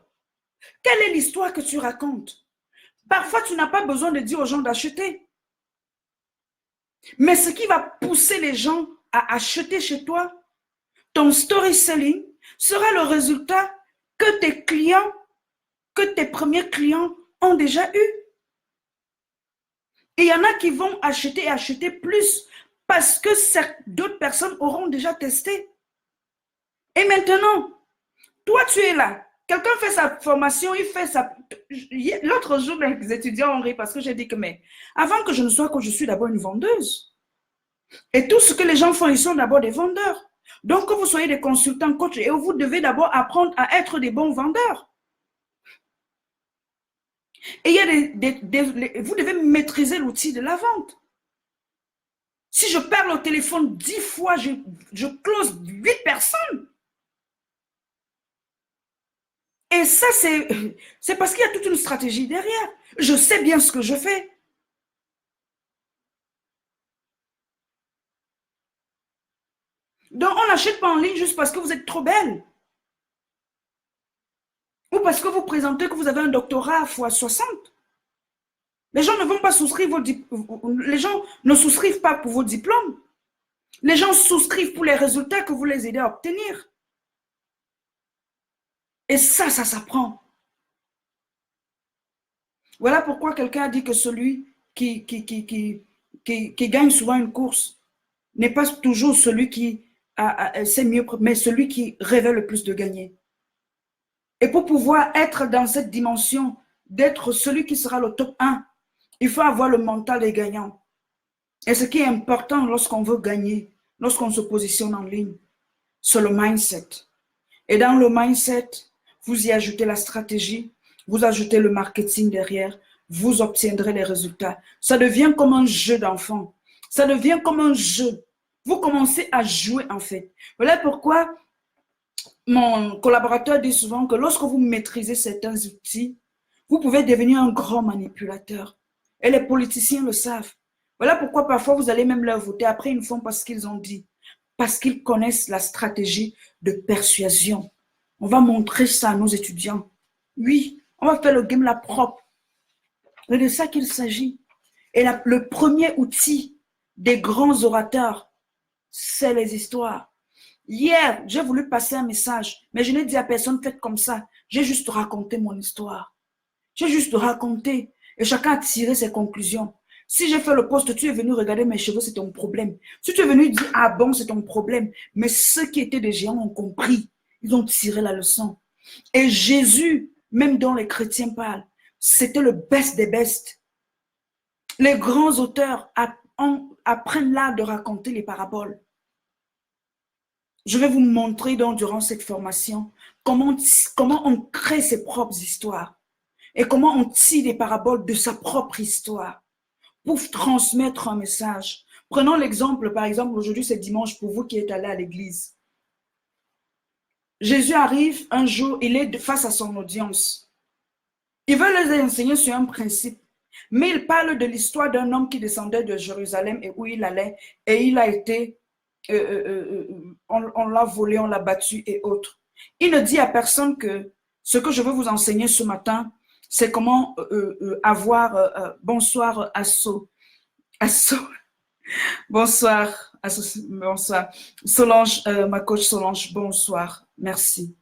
Quelle est l'histoire que tu racontes? Parfois, tu n'as pas besoin de dire aux gens d'acheter. Mais ce qui va pousser les gens à acheter chez toi, ton story selling, sera le résultat que tes clients, que tes premiers clients ont déjà eu. Et il y en a qui vont acheter et acheter plus parce que d'autres personnes auront déjà testé. Et maintenant, toi, tu es là. Quelqu'un fait sa formation, il fait sa... L'autre jour, les étudiants ont ri parce que j'ai dit que, mais avant que je ne sois coach, je suis d'abord une vendeuse. Et tout ce que les gens font, ils sont d'abord des vendeurs. Donc, que vous soyez des consultants coach, et vous devez d'abord apprendre à être des bons vendeurs. Et il y a vous devez maîtriser l'outil de la vente. Si je parle au téléphone 10 fois, je close 8 personnes. Et ça, c'est parce qu'il y a toute une stratégie derrière. Je sais bien ce que je fais. Donc, on n'achète pas en ligne juste parce que vous êtes trop belle. Ou parce que vous présentez que vous avez un doctorat x 60. Les gens ne vont pas souscrire les gens ne souscrivent pas pour vos diplômes. Les gens souscrivent pour les résultats que vous les aidez à obtenir. Et ça s'apprend. Voilà pourquoi quelqu'un a dit que celui qui gagne souvent une course n'est pas toujours celui qui sait mieux, mais celui qui rêvait le plus de gagner. Et pour pouvoir être dans cette dimension, d'être celui qui sera le top 1, il faut avoir le mental des gagnants. Et ce qui est important lorsqu'on veut gagner, lorsqu'on se positionne en ligne, c'est le mindset. Et dans le mindset, vous y ajoutez la stratégie, vous ajoutez le marketing derrière, vous obtiendrez les résultats. Ça devient comme un jeu d'enfant. Ça devient comme un jeu. Vous commencez à jouer en fait. Voilà pourquoi mon collaborateur dit souvent que lorsque vous maîtrisez certains outils, vous pouvez devenir un grand manipulateur. Et les politiciens le savent. Voilà pourquoi parfois vous allez même leur voter. Après, ils ne font pas ce qu'ils ont dit. Parce qu'ils connaissent la stratégie de persuasion. On va montrer ça à nos étudiants. Oui, on va faire le game la propre. C'est de ça qu'il s'agit. Et le premier outil des grands orateurs, c'est les histoires. Hier, j'ai voulu passer un message, mais je n'ai dit à personne, faites comme ça. J'ai juste raconté mon histoire. J'ai juste raconté. Et chacun a tiré ses conclusions. Si j'ai fait le poste, tu es venu regarder mes cheveux, c'est ton problème. Si tu es venu dire, ah bon, c'est ton problème. Mais ceux qui étaient des géants ont compris. Ils ont tiré la leçon. Et Jésus, même dont les chrétiens parlent, c'était le best des bestes. Les grands auteurs apprennent l'art de raconter les paraboles. Je vais vous montrer donc durant cette formation comment on crée ses propres histoires et comment on tire des paraboles de sa propre histoire pour transmettre un message. Prenons l'exemple, par exemple, aujourd'hui c'est dimanche pour vous qui êtes allés à l'église. Jésus arrive un jour, il est face à son audience. Il veut les enseigner sur un principe, mais il parle de l'histoire d'un homme qui descendait de Jérusalem et où il allait et il a été on l'a volé, on l'a battu et autres. Il ne dit à personne que ce que je veux vous enseigner ce matin, c'est comment avoir bonsoir Asso. Bonsoir, bonsoir. Solange, ma coach Solange, bonsoir. Merci.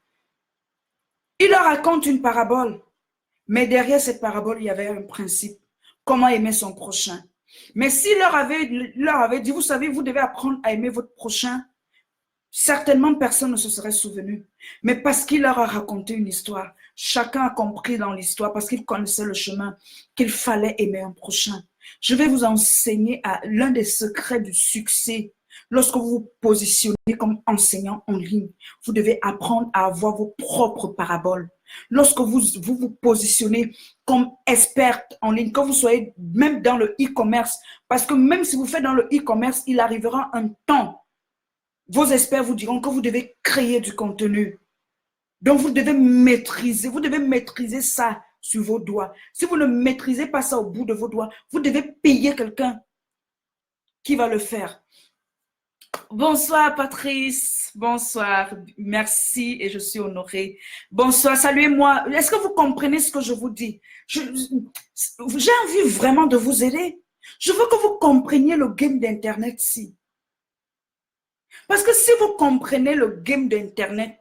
Il leur raconte une parabole, mais derrière cette parabole, il y avait un principe. Comment aimer son prochain. Mais s'il leur avait dit, vous savez, vous devez apprendre à aimer votre prochain, certainement personne ne se serait souvenu. Mais parce qu'il leur a raconté une histoire, chacun a compris dans l'histoire, parce qu'il connaissait le chemin, qu'il fallait aimer un prochain. Je vais vous enseigner l'un des secrets du succès. Lorsque vous vous positionnez comme enseignant en ligne, vous devez apprendre à avoir vos propres paraboles. Lorsque vous positionnez comme experte en ligne, que vous soyez même dans le e-commerce, parce que même si vous faites dans le e-commerce, il arrivera un temps, vos experts vous diront que vous devez créer du contenu. Donc, vous devez maîtriser ça sur vos doigts. Si vous ne maîtrisez pas ça au bout de vos doigts, vous devez payer quelqu'un qui va le faire. Bonsoir Patrice, bonsoir, merci et je suis honorée. Bonsoir, saluez-moi. Est-ce que vous comprenez ce que je vous dis? J'ai envie vraiment de vous aider. Je veux que vous compreniez le game d'Internet-ci. Parce que si vous comprenez le game d'Internet,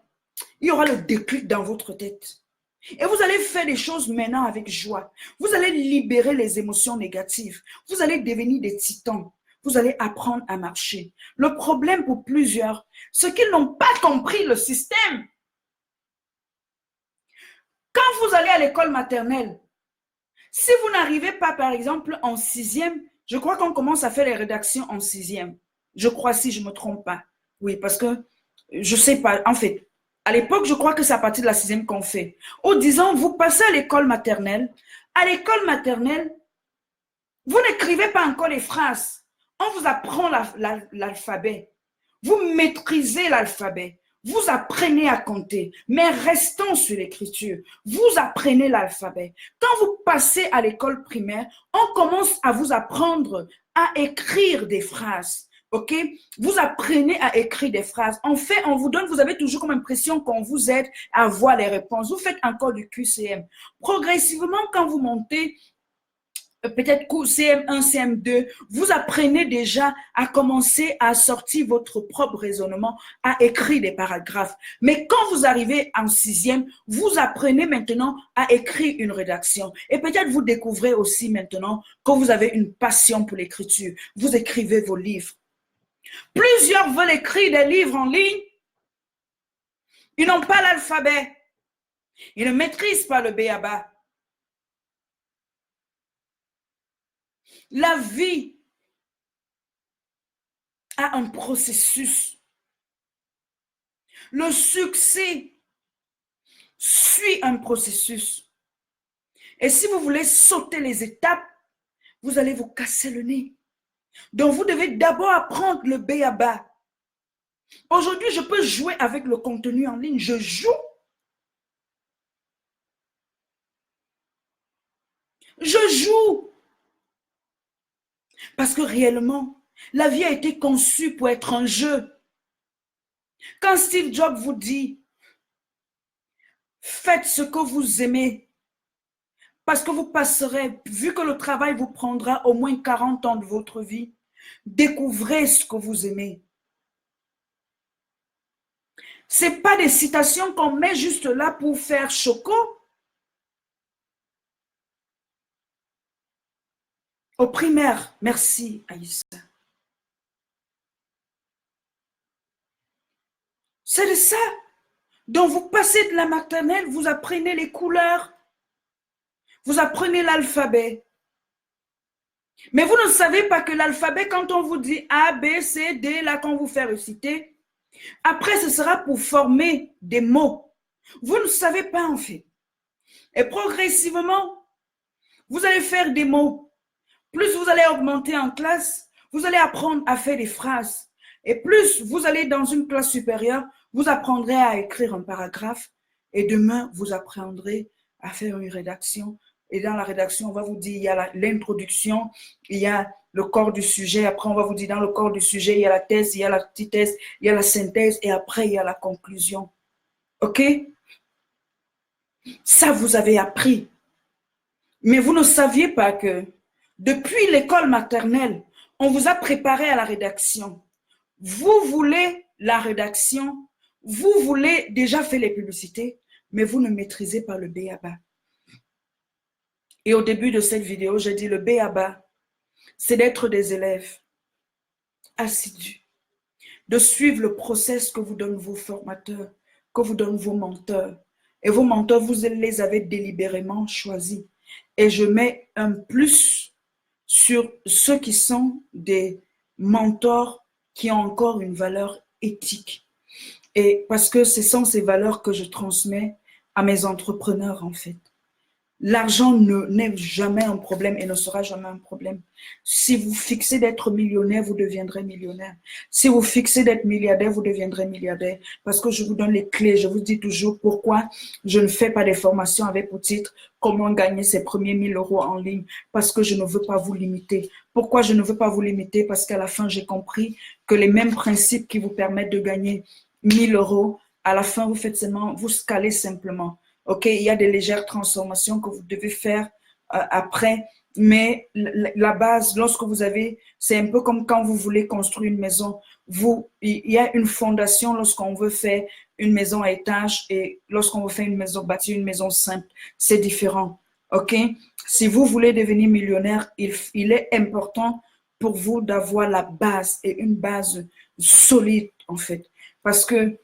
il y aura le déclic dans votre tête. Et vous allez faire des choses maintenant avec joie. Vous allez libérer les émotions négatives. Vous allez devenir des titans. Vous allez apprendre à marcher. Le problème pour plusieurs, c'est qu'ils n'ont pas compris le système. Quand vous allez à l'école maternelle, si vous n'arrivez pas, par exemple, en 6e, je crois qu'on commence à faire les rédactions en 6e. Je crois, si je ne me trompe pas. Oui, parce que je ne sais pas. En fait, à l'époque, je crois que c'est à partir de la 6e qu'on fait. Ou disons, vous passez à l'école maternelle. À l'école maternelle, vous n'écrivez pas encore les phrases. On vous apprend l'alphabet. Vous maîtrisez l'alphabet. Vous apprenez à compter. Mais restons sur l'écriture. Vous apprenez l'alphabet. Quand vous passez à l'école primaire, on commence à vous apprendre à écrire des phrases. Ok? Vous apprenez à écrire des phrases. En fait, on vous donne, vous avez toujours comme impression qu'on vous aide à voir les réponses. Vous faites encore du QCM. Progressivement, quand vous montez, peut-être CM1, CM2, vous apprenez déjà à commencer à sortir votre propre raisonnement, à écrire des paragraphes. Mais quand vous arrivez en 6e, vous apprenez maintenant à écrire une rédaction. Et peut-être vous découvrez aussi maintenant que vous avez une passion pour l'écriture. Vous écrivez vos livres. Plusieurs veulent écrire des livres en ligne. Ils n'ont pas l'alphabet. Ils ne maîtrisent pas le b.a.-ba. La vie a un processus. Le succès suit un processus. Et si vous voulez sauter les étapes, vous allez vous casser le nez. Donc, vous devez d'abord apprendre le b.a.-ba. Aujourd'hui, je peux jouer avec le contenu en ligne. Je joue. Je joue. Parce que réellement, la vie a été conçue pour être un jeu. Quand Steve Jobs vous dit, faites ce que vous aimez, parce que vous passerez, vu que le travail vous prendra au moins 40 ans de votre vie, découvrez ce que vous aimez. Ce n'est pas des citations qu'on met juste là pour faire choco. Au primaire, merci Aïssa. C'est de ça. Donc vous passez de la maternelle, vous apprenez les couleurs, vous apprenez l'alphabet. Mais vous ne savez pas que l'alphabet, quand on vous dit A, B, C, D, là, qu'on vous fait réciter, après, ce sera pour former des mots. Vous ne savez pas en fait. Et progressivement, vous allez faire des mots. Plus vous allez augmenter en classe, vous allez apprendre à faire des phrases. Et plus vous allez dans une classe supérieure, vous apprendrez à écrire un paragraphe. Et demain, vous apprendrez à faire une rédaction. Et dans la rédaction, on va vous dire, il y a l'introduction, il y a le corps du sujet. Après, on va vous dire, dans le corps du sujet, il y a la thèse, il y a la antithèse, il y a la synthèse. Et après, il y a la conclusion. OK? Ça, vous avez appris. Mais vous ne saviez pas que depuis l'école maternelle, on vous a préparé à la rédaction. Vous voulez la rédaction, vous voulez déjà faire les publicités, mais vous ne maîtrisez pas le b.a.-ba. Et au début de cette vidéo, j'ai dit le b.a.-ba, c'est d'être des élèves assidus, de suivre le process que vous donnent vos formateurs, que vous donnent vos menteurs. Et vos menteurs, vous les avez délibérément choisis. Et je mets un plus sur ceux qui sont des mentors qui ont encore une valeur éthique. Et parce que ce sont ces valeurs que je transmets à mes entrepreneurs, en fait. L'argent n'est jamais un problème et ne sera jamais un problème. Si vous fixez d'être millionnaire, vous deviendrez millionnaire. Si vous fixez d'être milliardaire, vous deviendrez milliardaire. Parce que je vous donne les clés. Je vous dis toujours pourquoi je ne fais pas des formations avec pour titre comment gagner ses premiers 1000 euros en ligne. Parce que je ne veux pas vous limiter. Pourquoi je ne veux pas vous limiter? Parce qu'à la fin, j'ai compris que les mêmes principes qui vous permettent de gagner 1000 euros, à la fin, vous faites seulement, vous scalez simplement. OK, il y a des légères transformations que vous devez faire après, mais la base, lorsque vous avez, c'est un peu comme quand vous voulez construire une maison. Il y a une fondation lorsqu'on veut faire une maison à étage et lorsqu'on veut faire une maison, bâtir une maison simple, c'est différent. OK, si vous voulez devenir millionnaire, il est important pour vous d'avoir la base et une base solide en fait, parce que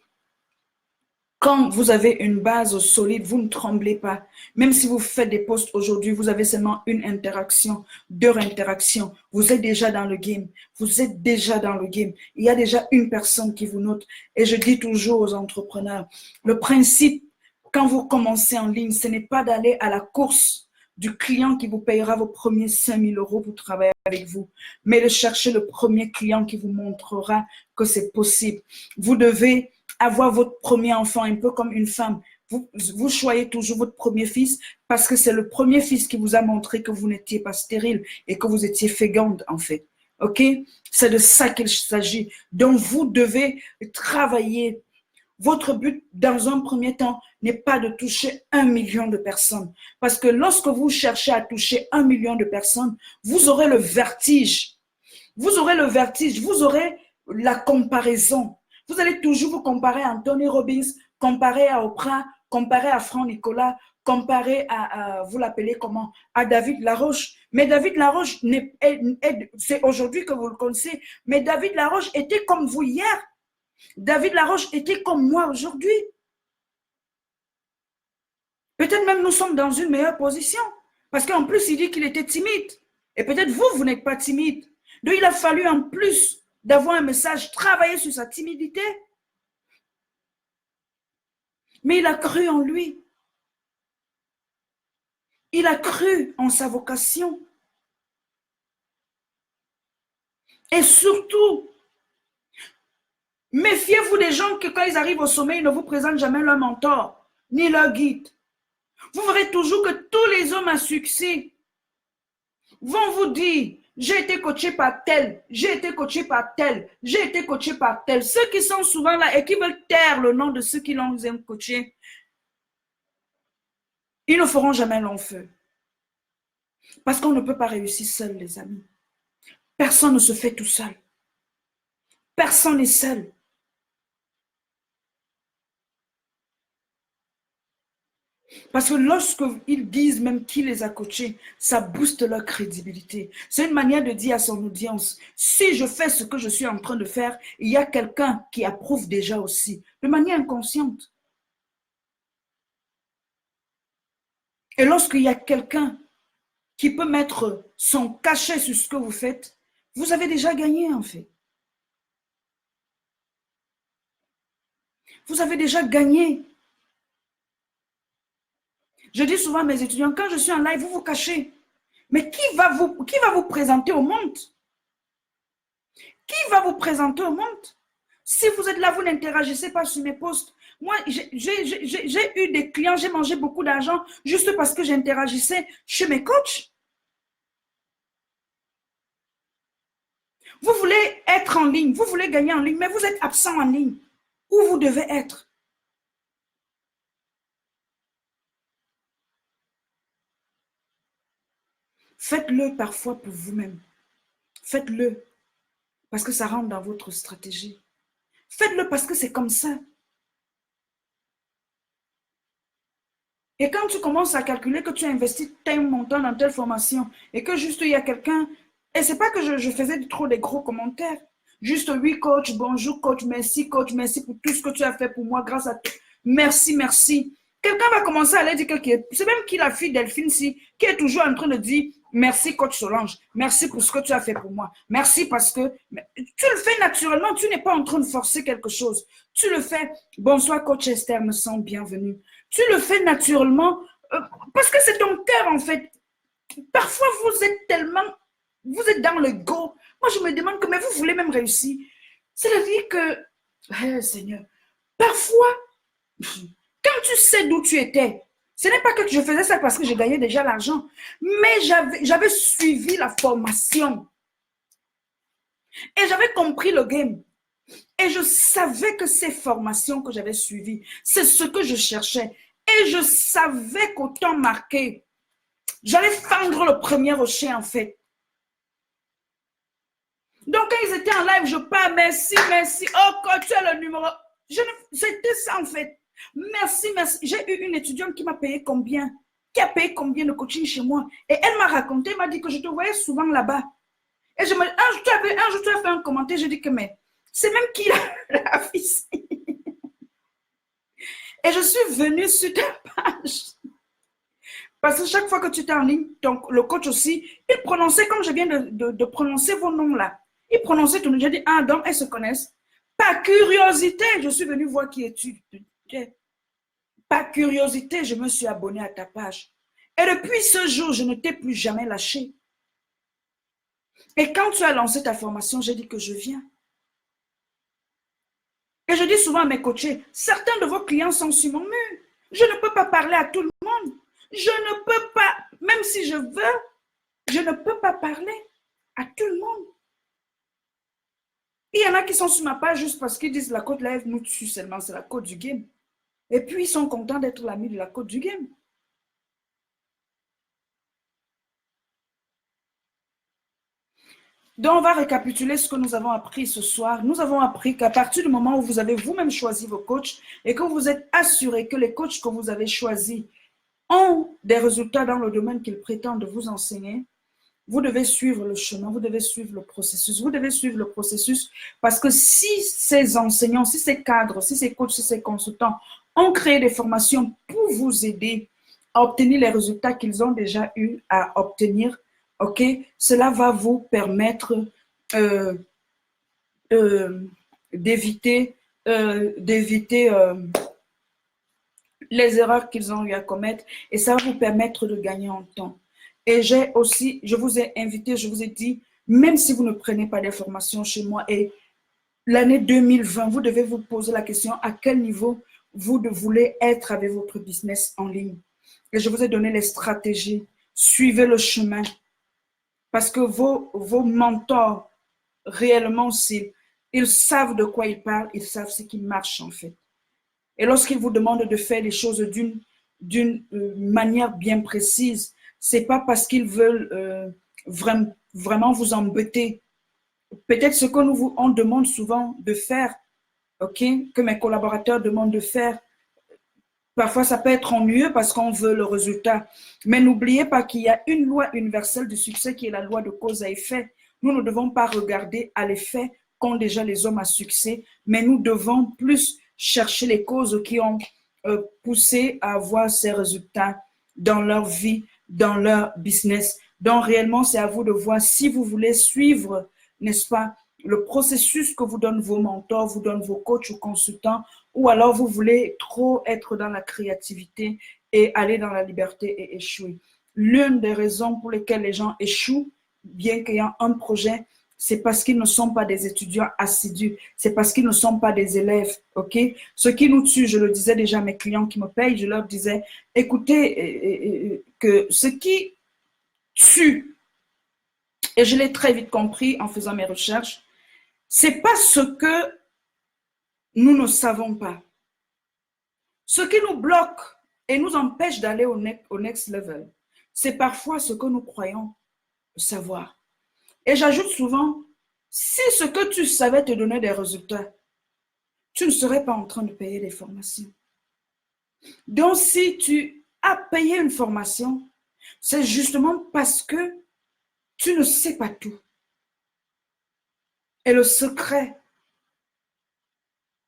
quand vous avez une base solide, vous ne tremblez pas. Même si vous faites des posts aujourd'hui, vous avez seulement une interaction, deux interactions. Vous êtes déjà dans le game. Vous êtes déjà dans le game. Il y a déjà une personne qui vous note. Et je dis toujours aux entrepreneurs, le principe, quand vous commencez en ligne, ce n'est pas d'aller à la course du client qui vous payera vos premiers 5000 euros pour travailler avec vous, mais de chercher le premier client qui vous montrera que c'est possible. Vous devez avoir votre premier enfant, un peu comme une femme. Vous choyez toujours votre premier fils parce que c'est le premier fils qui vous a montré que vous n'étiez pas stérile et que vous étiez féconde, en fait. OK? C'est de ça qu'il s'agit. Donc, vous devez travailler. Votre but, dans un premier temps, n'est pas de toucher 1 million de personnes. Parce que lorsque vous cherchez à toucher 1 million de personnes, vous aurez le vertige. Vous aurez le vertige, vous aurez la comparaison. Vous allez toujours vous comparer à Anthony Robbins, comparer à Oprah, comparer à Franck Nicolas, comparer à vous l'appelez comment? À David Laroche. Mais David Laroche, c'est aujourd'hui que vous le connaissez, mais David Laroche était comme vous hier. David Laroche était comme moi aujourd'hui. Peut-être même nous sommes dans une meilleure position. Parce qu'en plus, il dit qu'il était timide. Et peut-être vous, vous n'êtes pas timide. Donc, il a fallu en plus d'avoir un message, travailler sur sa timidité. Mais il a cru en lui. Il a cru en sa vocation. Et surtout, méfiez-vous des gens que quand ils arrivent au sommet, ils ne vous présentent jamais leur mentor, ni leur guide. Vous verrez toujours que tous les hommes à succès vont vous dire, j'ai été coaché par tel, j'ai été coaché par tel, j'ai été coaché par tel. Ceux qui sont souvent là et qui veulent taire le nom de ceux qui l'ont coaché, ils ne feront jamais long feu. Parce qu'on ne peut pas réussir seul, les amis. Personne ne se fait tout seul. Personne n'est seul. Parce que lorsqu'ils disent même qui les a coachés, ça booste leur crédibilité. C'est une manière de dire à son audience, si je fais ce que je suis en train de faire, il y a quelqu'un qui approuve déjà aussi, de manière inconsciente. Et lorsqu'il y a quelqu'un qui peut mettre son cachet sur ce que vous faites, vous avez déjà gagné en fait. Vous avez déjà gagné. Je dis souvent à mes étudiants, quand je suis en live, vous vous cachez. Mais qui va vous présenter au monde? Qui va vous présenter au monde? Si vous êtes là, vous n'interagissez pas sur mes posts. Moi, j'ai eu des clients, j'ai mangé beaucoup d'argent juste parce que j'interagissais chez mes coachs. Vous voulez être en ligne, vous voulez gagner en ligne, mais vous êtes absent en ligne. Où vous devez être? Faites-le parfois pour vous-même. Faites-le parce que ça rentre dans votre stratégie. Faites-le parce que c'est comme ça. Et quand tu commences à calculer que tu as investi tel montant dans telle formation et que juste il y a quelqu'un, et c'est pas que je faisais trop des gros commentaires, juste oui coach, bonjour coach, merci pour tout ce que tu as fait pour moi grâce à toi. Merci, merci. Quelqu'un va commencer à aller dire que c'est même qui la fille Delphine si, qui est toujours en train de dire merci coach Solange, merci pour ce que tu as fait pour moi, merci parce que tu le fais naturellement, tu n'es pas en train de forcer quelque chose. Tu le fais, bonsoir coach Esther, me sens bienvenue. Tu le fais naturellement parce que c'est ton cœur en fait. Parfois, vous êtes tellement, vous êtes dans le go. Moi, je me demande comment vous voulez même réussir. C'est-à-dire que, Seigneur, parfois, quand tu sais d'où tu étais, ce n'est pas que je faisais ça parce que je gagnais déjà l'argent, mais j'avais suivi la formation. Et j'avais compris le game. Et je savais que ces formations que j'avais suivies, c'est ce que je cherchais. Et je savais qu'au temps marqué, j'allais fendre le premier rocher en fait. Donc quand ils étaient en live, je parle, merci, merci. Oh, quand tu as le numéro. C'était ça en fait. Merci, merci. J'ai eu une étudiante qui m'a payé combien? Qui a payé combien de coaching chez moi? Et elle m'a raconté, elle m'a dit que je te voyais souvent là-bas. Et un jour, tu as fait un commentaire, je dis que mais c'est même qui la fille. Et je suis venue sur ta page. Parce que chaque fois que tu étais en ligne, donc le coach aussi, il prononçait comme je viens de prononcer vos noms là. Il prononçait tout le monde. J'ai dit, ah, donc elles se connaissent. Par curiosité, je suis venue voir qui es-tu. Par curiosité, je me suis abonnée à ta page. Et depuis ce jour, je ne t'ai plus jamais lâché. Et quand tu as lancé ta formation, j'ai dit que je viens. Et je dis souvent à mes coachés, certains de vos clients sont sur mon mur. Je ne peux pas parler à tout le monde. Je ne peux pas, même si je veux, je ne peux pas parler à tout le monde. Il y en a qui sont sur ma page juste parce qu'ils disent la côte live nous tue seulement, c'est la côte du game. Et puis ils sont contents d'être l'ami de la côte du game. Donc, on va récapituler ce que nous avons appris ce soir. Nous avons appris qu'à partir du moment où vous avez vous-même choisi vos coachs et que vous êtes assuré que les coachs que vous avez choisis ont des résultats dans le domaine qu'ils prétendent vous enseigner, vous devez suivre le chemin, vous devez suivre le processus. Vous devez suivre le processus parce que si ces enseignants, si ces cadres, si ces coachs, si ces consultants ont créé des formations pour vous aider, à obtenir les résultats qu'ils ont déjà eu à obtenir, ok? Cela va vous permettre euh, euh, d'éviter les erreurs qu'ils ont eu à commettre et ça va vous permettre de gagner en temps. Et j'ai aussi, je vous ai invité, je vous ai dit, même si vous ne prenez pas des formations chez moi et l'année 2020, vous devez vous poser la question à quel niveau vous voulez être avec votre business en ligne. Et je vous ai donné les stratégies. Suivez le chemin. Parce que vos mentors, réellement, ils savent de quoi ils parlent, ils savent ce qui marche en fait. Et lorsqu'ils vous demandent de faire les choses d'une manière bien précise, c'est pas parce qu'ils veulent vraiment vous embêter. Peut-être ce que on demande souvent de faire, ok, que mes collaborateurs demandent de faire, parfois ça peut être ennuyeux parce qu'on veut le résultat. Mais n'oubliez pas qu'il y a une loi universelle du succès qui est la loi de cause à effet. Nous ne devons pas regarder à l'effet qu'ont déjà les hommes à succès, mais nous devons plus chercher les causes qui ont poussé à avoir ces résultats dans leur vie, dans leur business. Donc réellement, c'est à vous de voir si vous voulez suivre, n'est-ce pas, le processus que vous donnent vos mentors, vous donnent vos coachs ou consultants, ou alors vous voulez trop être dans la créativité et aller dans la liberté et échouer. L'une des raisons pour lesquelles les gens échouent, bien qu'ayant un projet, c'est parce qu'ils ne sont pas des étudiants assidus, c'est parce qu'ils ne sont pas des élèves, ok? Ce qui nous tue, je le disais déjà à mes clients qui me payent, je leur disais, écoutez, que ce qui tue, et je l'ai très vite compris en faisant mes recherches, c'est pas ce que nous ne savons pas. Ce qui nous bloque et nous empêche d'aller au next level, c'est parfois ce que nous croyons savoir. Et j'ajoute souvent, si ce que tu savais te donnait des résultats, tu ne serais pas en train de payer des formations. Donc, si tu as payé une formation, c'est justement parce que tu ne sais pas tout. Et le secret,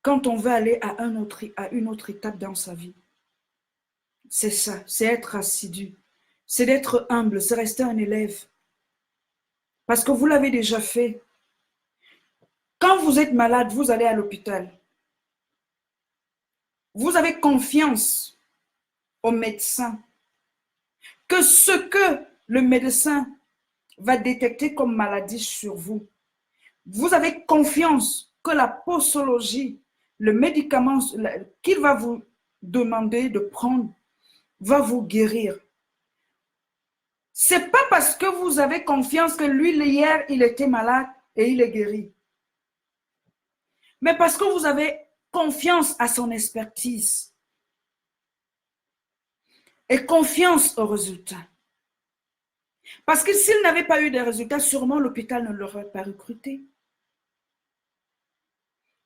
quand on veut aller à une autre étape dans sa vie, c'est ça, c'est être assidu, c'est d'être humble, c'est rester un élève. Parce que vous l'avez déjà fait. Quand vous êtes malade, vous allez à l'hôpital. Vous avez confiance au médecin que ce que le médecin va détecter comme maladie sur vous, vous avez confiance que la posologie, le médicament qu'il va vous demander de prendre, va vous guérir. C'est pas parce que vous avez confiance que lui, hier, il était malade et il est guéri. Mais parce que vous avez confiance à son expertise et confiance aux résultats. Parce que s'il n'avait pas eu de résultats, sûrement l'hôpital ne l'aurait pas recruté.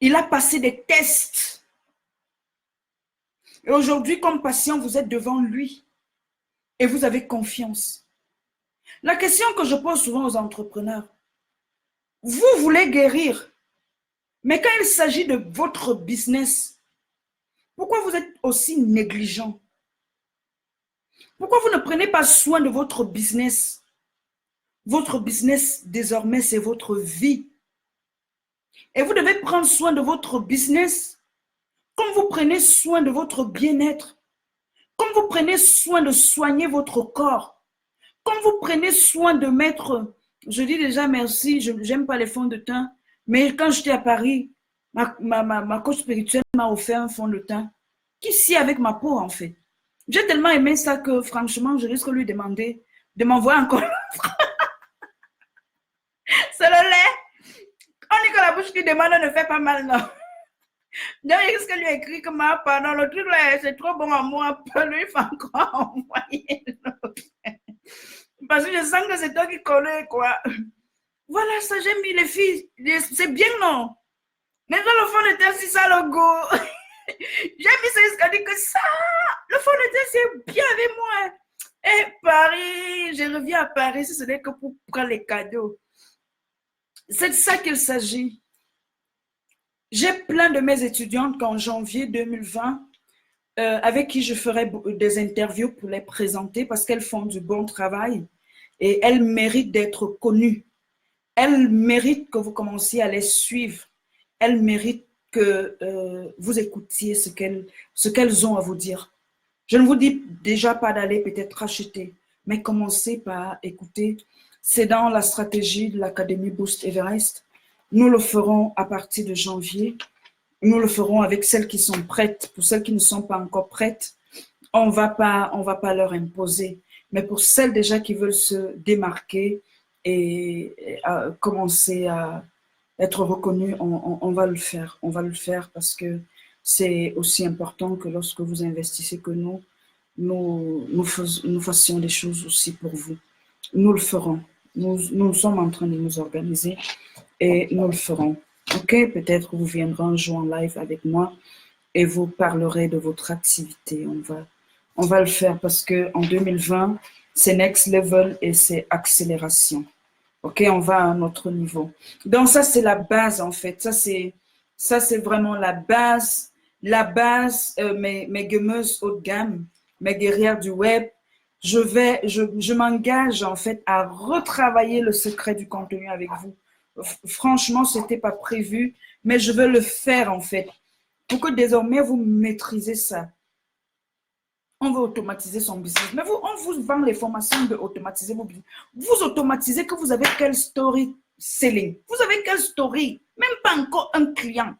Il a passé des tests. Et aujourd'hui, comme patient, vous êtes devant lui et vous avez confiance. La question que je pose souvent aux entrepreneurs, vous voulez guérir, mais quand il s'agit de votre business, pourquoi vous êtes aussi négligent? Pourquoi vous ne prenez pas soin de votre business? Votre business, désormais, c'est votre vie. Et vous devez prendre soin de votre business comme vous prenez soin de votre bien-être, comme vous prenez soin de soigner votre corps, comme vous prenez soin de mettre, je dis déjà merci, je n'aime pas les fonds de teint, mais quand j'étais à Paris, ma coach spirituelle m'a offert un fond de teint qui sied avec ma peau en fait. J'ai tellement aimé ça que franchement, je risque de lui demander de m'envoyer encore. C'est le lait. On dit que la bouche qui demande ne fait pas mal, non? Donc, il risque de lui écrire que pardon, le truc là, c'est trop bon à moi, lui, il faut encore envoyer l'autre. Parce que je sens que c'est toi qui connais, quoi. Voilà, ça, j'ai mis les filles. C'est bien, non? Mais dans le fond de terre, c'est ça le goût. J'ai mis ça jusqu'à dire que ça, le fond de terre, c'est bien avec moi. Et Paris, je reviens à Paris, si ce n'est que pour prendre les cadeaux. C'est de ça qu'il s'agit. J'ai plein de mes étudiantes qu'en janvier 2020, avec qui je ferai des interviews pour les présenter parce qu'elles font du bon travail et elles méritent d'être connues. Elles méritent que vous commenciez à les suivre. Elles méritent que vous écoutiez ce qu'elles ont à vous dire. Je ne vous dis déjà pas d'aller peut-être acheter, mais commencez par écouter. C'est dans la stratégie de l'Académie Boost Everest. Nous le ferons à partir de janvier. Nous le ferons avec celles qui sont prêtes. Pour celles qui ne sont pas encore prêtes, on va pas leur imposer. Mais pour celles déjà qui veulent se démarquer et commencer à être reconnues, on va le faire. On va le faire parce que c'est aussi important que lorsque vous investissez que nous fassions des choses aussi pour vous. Nous le ferons. Nous sommes en train de nous organiser et nous le ferons. Ok, peut-être vous viendrez un jour en live avec moi et vous parlerez de votre activité. On va le faire parce qu'en 2020, c'est next level et c'est accélération. Ok, on va à un autre niveau. Donc ça, c'est la base en fait. Ça, c'est vraiment la base. La base, mes gameuses haut de gamme, mes guerrières du web, je m'engage en fait à retravailler le secret du contenu avec vous. Franchement, ce n'était pas prévu, mais je veux le faire en fait. Pour que désormais, vous maîtrisez ça. On veut automatiser son business. Mais on vous vend les formations de automatiser vos business. Vous automatisez que vous avez quel story selling. Vous avez quel story. Même pas encore un client.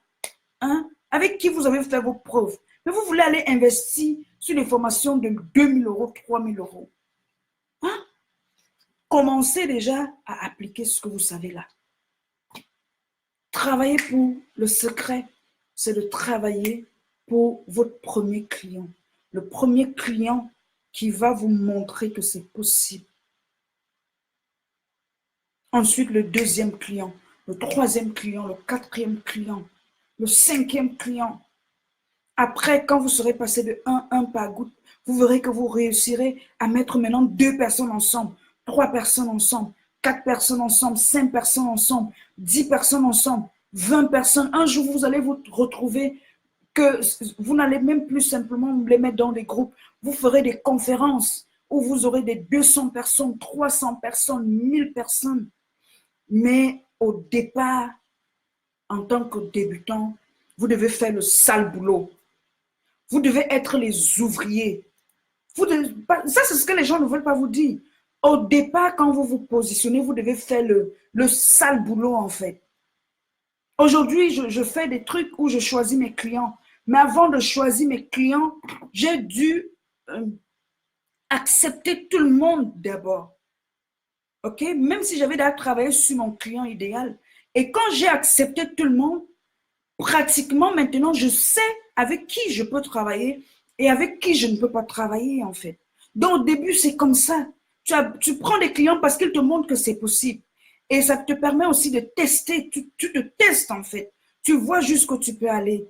Hein, avec qui vous avez fait vos preuves. Mais vous voulez aller investir sur les formations de 2 000 €, 3 000 €. Hein? Commencez déjà à appliquer ce que vous savez là. Travailler pour le secret, c'est de travailler pour votre premier client. Le premier client qui va vous montrer que c'est possible. Ensuite, le deuxième client, le troisième client, le quatrième client, le cinquième client. Après, quand vous serez passé de 1 par goutte, vous verrez que vous réussirez à mettre maintenant 2 personnes ensemble, 3 personnes ensemble, 4 personnes ensemble, 5 personnes ensemble, 10 personnes ensemble, 20 personnes. Un jour, vous allez vous retrouver que vous n'allez même plus simplement les mettre dans des groupes. Vous ferez des conférences où vous aurez des 200 personnes, 300 personnes, 1000 personnes. Mais au départ, en tant que débutant, vous devez faire le sale boulot. Vous devez être les ouvriers. Ça, c'est ce que les gens ne veulent pas vous dire. Au départ, quand vous vous positionnez, vous devez faire le sale boulot, en fait. Aujourd'hui, je fais des trucs où je choisis mes clients. Mais avant de choisir mes clients, j'ai dû accepter tout le monde d'abord. OK? Même si j'avais déjà travaillé sur mon client idéal. Et quand j'ai accepté tout le monde, pratiquement maintenant, je sais avec qui je peux travailler et avec qui je ne peux pas travailler, en fait. Donc, au début, c'est comme ça. Tu prends des clients parce qu'ils te montrent que c'est possible. Et ça te permet aussi de tester. Tu te testes, en fait. Tu vois jusqu'où tu peux aller.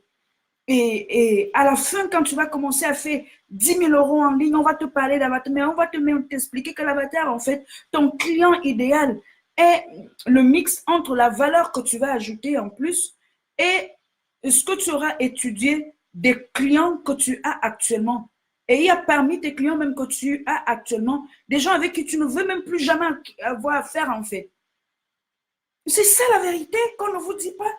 Et à la fin, quand tu vas commencer à faire 10 000 € en ligne, on va te parler d'avatar, mais on va t'expliquer que l'avatar, en fait, ton client idéal est le mix entre la valeur que tu vas ajouter en plus et ce que tu auras étudié des clients que tu as actuellement. Et il y a parmi tes clients même que tu as actuellement des gens avec qui tu ne veux même plus jamais avoir affaire, en fait. C'est ça la vérité qu'on ne vous dit pas.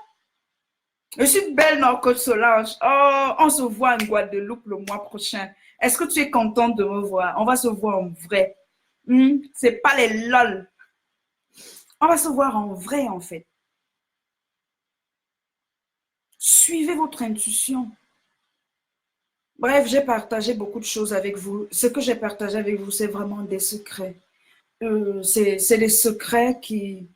Je suis belle, non, Coach Solange. Oh, on se voit en Guadeloupe le mois prochain. Est-ce que tu es contente de me voir? On va se voir en vrai. C'est pas les lol. On va se voir en vrai, en fait. Suivez votre intuition. Bref, j'ai partagé beaucoup de choses avec vous. Ce que j'ai partagé avec vous, c'est vraiment des secrets. C'est des secrets qui,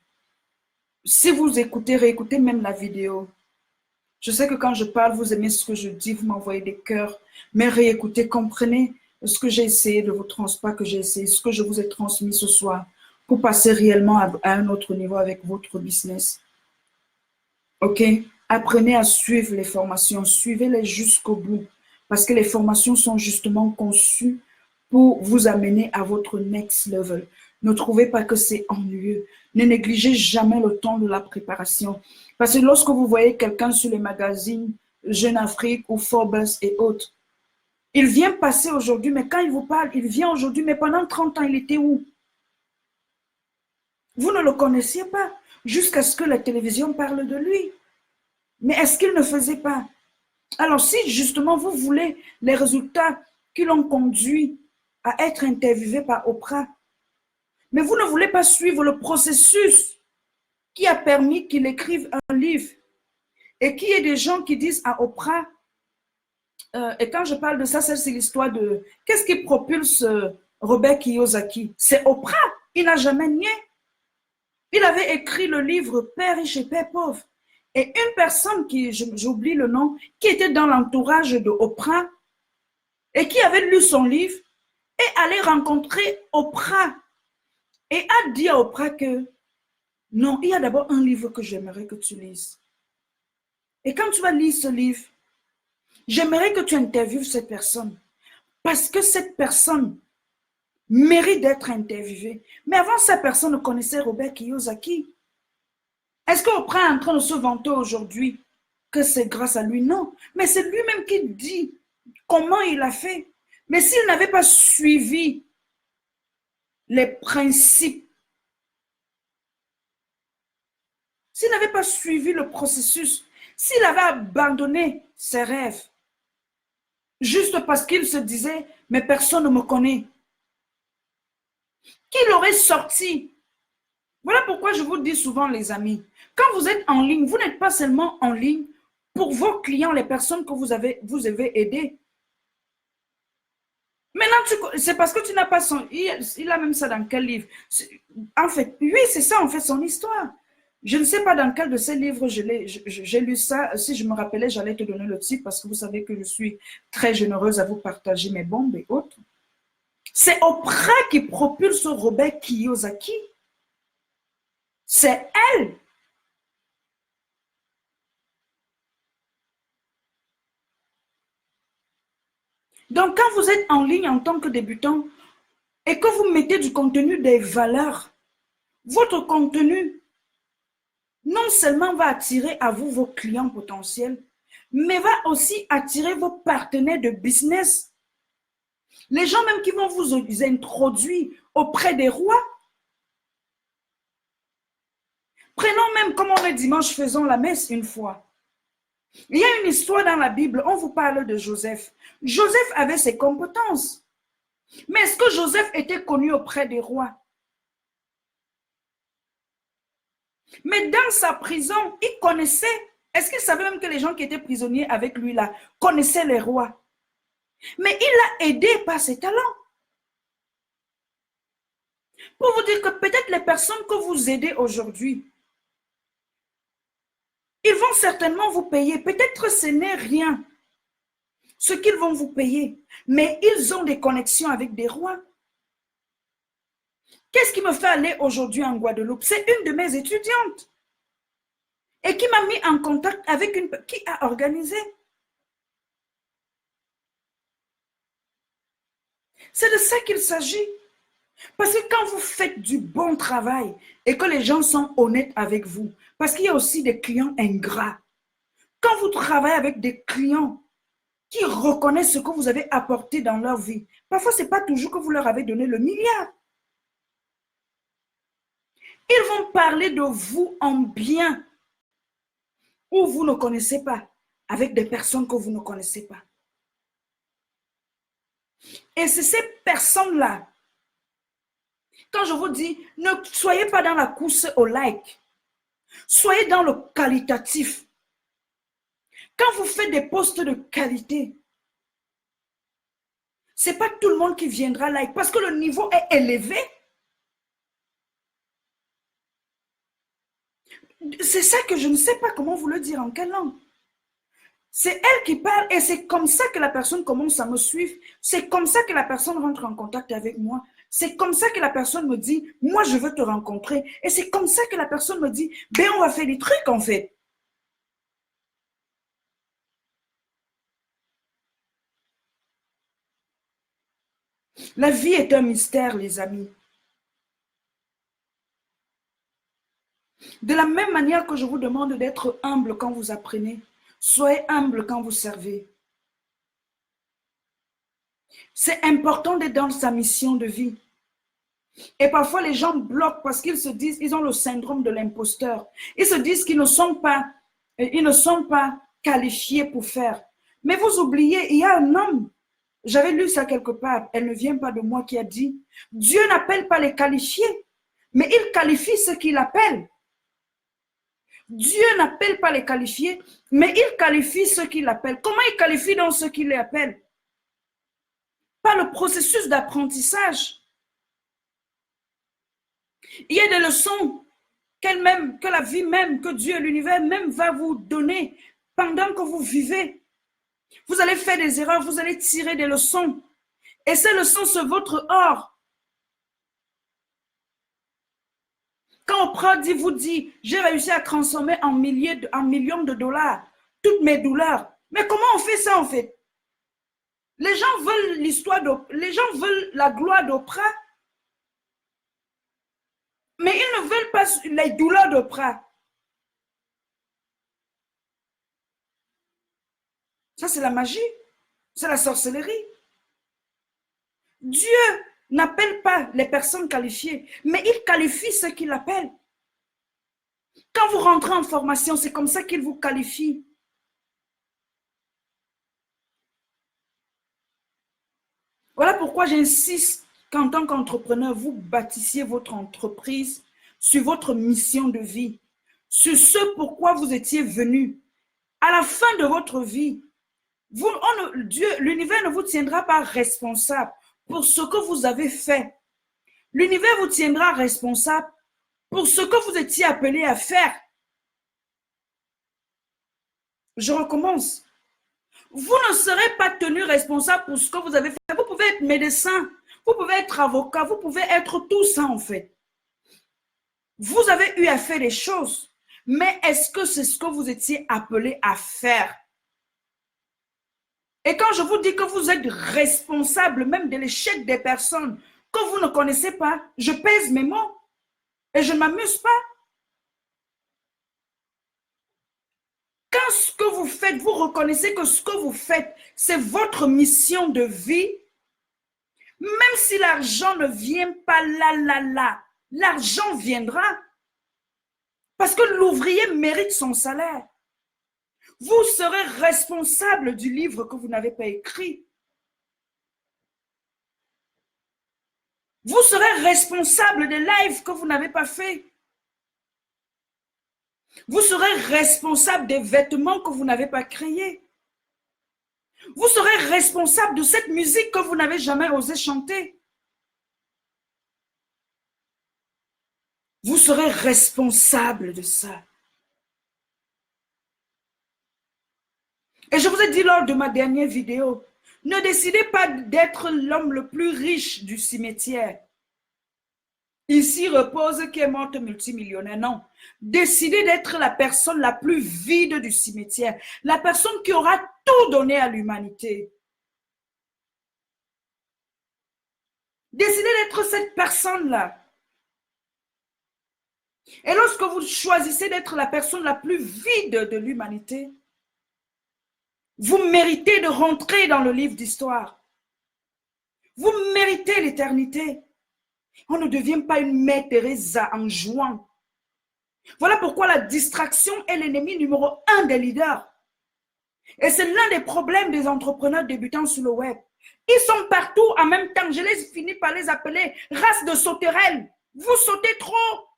si vous écoutez, réécoutez même la vidéo. Je sais que quand je parle, vous aimez ce que je dis, vous m'envoyez des cœurs, mais réécoutez, comprenez ce que j'ai essayé de vous transmettre, que j'ai essayé, ce que je vous ai transmis ce soir pour passer réellement à un autre niveau avec votre business. OK? Apprenez à suivre les formations, suivez-les jusqu'au bout parce que les formations sont justement conçues pour vous amener à votre next level. Ne trouvez pas que c'est ennuyeux. Ne négligez jamais le temps de la préparation. Parce que lorsque vous voyez quelqu'un sur les magazines Jeune Afrique ou Forbes et autres, Il vient passer aujourd'hui, mais quand il vous parle, il vient aujourd'hui, mais pendant 30 ans, il était où? Vous ne le connaissiez pas, jusqu'à ce que la télévision parle de lui. Mais est-ce qu'il ne faisait pas? Alors si justement vous voulez les résultats qui l'ont conduit à être interviewé par Oprah, mais vous ne voulez pas suivre le processus qui a permis qu'il écrive un livre et qu'il y ait des gens qui disent à Oprah, et quand je parle de ça, c'est l'histoire de qu'est-ce qui propulse Robert Kiyosaki? C'est Oprah. Il n'a jamais nié. Il avait écrit le livre Père riche et Père pauvre. Et une personne qui, j'oublie le nom, qui était dans l'entourage de Oprah et qui avait lu son livre est allé rencontrer Oprah et a dit à Oprah que non, il y a d'abord un livre que j'aimerais que tu lises. Et quand tu vas lire ce livre, j'aimerais que tu interviewes cette personne parce que cette personne mérite d'être interviewée. Mais avant, cette personne connaissait Robert Kiyosaki. Est-ce qu'Oprah est en train de se vanter aujourd'hui que c'est grâce à lui? Non. Mais c'est lui-même qui dit comment il a fait. Mais s'il n'avait pas suivi les principes, s'il n'avait pas suivi le processus, s'il avait abandonné ses rêves, juste parce qu'il se disait, mais personne ne me connaît, qu'il aurait sorti. Voilà pourquoi je vous dis souvent, les amis, quand vous êtes en ligne, vous n'êtes pas seulement en ligne pour vos clients, les personnes que vous avez aidées. Maintenant, c'est parce que tu n'as pas son... Il a même ça dans quel livre? En fait, oui, c'est ça, en fait, son histoire. Je ne sais pas dans quel de ces livres j'ai lu ça. Si je me rappelais, j'allais te donner le titre parce que vous savez que je suis très généreuse à vous partager mes bombes et autres. C'est Oprah qui propulse Robert Kiyosaki. C'est elle. Donc, quand vous êtes en ligne en tant que débutant et que vous mettez du contenu des valeurs, votre contenu non seulement va attirer à vous vos clients potentiels, mais va aussi attirer vos partenaires de business. Les gens même qui vont vous introduire auprès des rois. Prenons même comme on est dimanche, faisons la messe une fois. Il y a une histoire dans la Bible, on vous parle de Joseph. Joseph avait ses compétences. Mais est-ce que Joseph était connu auprès des rois? Mais dans sa prison, il connaissait. Est-ce qu'il savait même que les gens qui étaient prisonniers avec lui là connaissaient les rois? Mais il l'a aidé par ses talents. Pour vous dire que peut-être les personnes que vous aidez aujourd'hui, ils vont certainement vous payer. Peut-être ce n'est rien ce qu'ils vont vous payer, mais ils ont des connexions avec des rois. Qu'est-ce qui me fait aller aujourd'hui en Guadeloupe? C'est une de mes étudiantes et qui m'a mis en contact avec une qui a organisé. C'est de ça qu'il s'agit. Parce que quand vous faites du bon travail et que les gens sont honnêtes avec vous, parce qu'il y a aussi des clients ingrats, quand vous travaillez avec des clients qui reconnaissent ce que vous avez apporté dans leur vie, parfois ce n'est pas toujours que vous leur avez donné le milliard. Ils vont parler de vous en bien ou vous ne connaissez pas, avec des personnes que vous ne connaissez pas. Et c'est ces personnes-là, quand je vous dis, ne soyez pas dans la course au like, soyez dans le qualitatif. Quand vous faites des posts de qualité, ce n'est pas tout le monde qui viendra like parce que le niveau est élevé. C'est ça que je ne sais pas comment vous le dire, en quelle langue. C'est elle qui parle et c'est comme ça que la personne commence à me suivre. C'est comme ça que la personne rentre en contact avec moi. C'est comme ça que la personne me dit, moi je veux te rencontrer. Et c'est comme ça que la personne me dit, ben on va faire des trucs en fait. La vie est un mystère, les amis. De la même manière que je vous demande d'être humble quand vous apprenez, soyez humble quand vous servez. C'est important d'être dans sa mission de vie. Et parfois, les gens bloquent parce qu'ils se disent, ils ont le syndrome de l'imposteur. Ils se disent qu'ils ne sont pas qualifiés pour faire. Mais vous oubliez, il y a un homme, j'avais lu ça quelque part, elle ne vient pas de moi, qui a dit, Dieu n'appelle pas les qualifiés, mais il qualifie ceux qu'il appelle. Dieu n'appelle pas les qualifiés, mais il qualifie ceux qu'il appelle. Comment il qualifie donc ceux qu'il appelle? Par le processus d'apprentissage. Il y a des leçons que la vie même, que Dieu et l'univers même va vous donner pendant que vous vivez. Vous allez faire des erreurs, vous allez tirer des leçons. Et ces leçons, c'est votre or. Quand Oprah vous dit, j'ai réussi à transformer en millions de dollars toutes mes douleurs. Mais comment on fait ça en fait? Les gens veulent les gens veulent la gloire d'Oprah, mais ils ne veulent pas les douleurs d'Oprah. Ça, c'est la magie. C'est la sorcellerie. Dieu n'appelle pas les personnes qualifiées, mais il qualifie ceux qu'il appelle. Quand vous rentrez en formation, c'est comme ça qu'il vous qualifie. Voilà pourquoi j'insiste qu'en tant qu'entrepreneur, vous bâtissiez votre entreprise sur votre mission de vie, sur ce pourquoi vous étiez venu. À la fin de votre vie, l'univers ne vous tiendra pas responsable pour ce que vous avez fait. L'univers vous tiendra responsable pour ce que vous étiez appelé à faire. Je recommence. Vous ne serez pas tenu responsable pour ce que vous avez fait. Vous pouvez être médecin, vous pouvez être avocat, vous pouvez être tout ça en fait. Vous avez eu à faire des choses, mais est-ce que c'est ce que vous étiez appelé à faire? Et quand je vous dis que vous êtes responsable même de l'échec des personnes que vous ne connaissez pas, je pèse mes mots et je ne m'amuse pas. Quand ce que vous faites, vous reconnaissez que ce que vous faites, c'est votre mission de vie, même si l'argent ne vient pas là, l'argent viendra. Parce que l'ouvrier mérite son salaire. Vous serez responsable du livre que vous n'avez pas écrit. Vous serez responsable des lives que vous n'avez pas fait. Vous serez responsable des vêtements que vous n'avez pas créés. Vous serez responsable de cette musique que vous n'avez jamais osé chanter. Vous serez responsable de ça. Et je vous ai dit lors de ma dernière vidéo, ne décidez pas d'être l'homme le plus riche du cimetière. Ici repose qui est morte multimillionnaire. Non. Décidez d'être la personne la plus vide du cimetière. La personne qui aura tout donné à l'humanité. Décidez d'être cette personne-là. Et lorsque vous choisissez d'être la personne la plus vide de l'humanité, vous méritez de rentrer dans le livre d'histoire. Vous méritez l'éternité. On ne devient pas une mère Teresa en jouant. Voilà pourquoi la distraction est l'ennemi numéro 1 des leaders. Et c'est l'un des problèmes des entrepreneurs débutants sur le web. Ils sont partout en même temps. Je les finis par les appeler race de sauterelles. Vous sautez trop.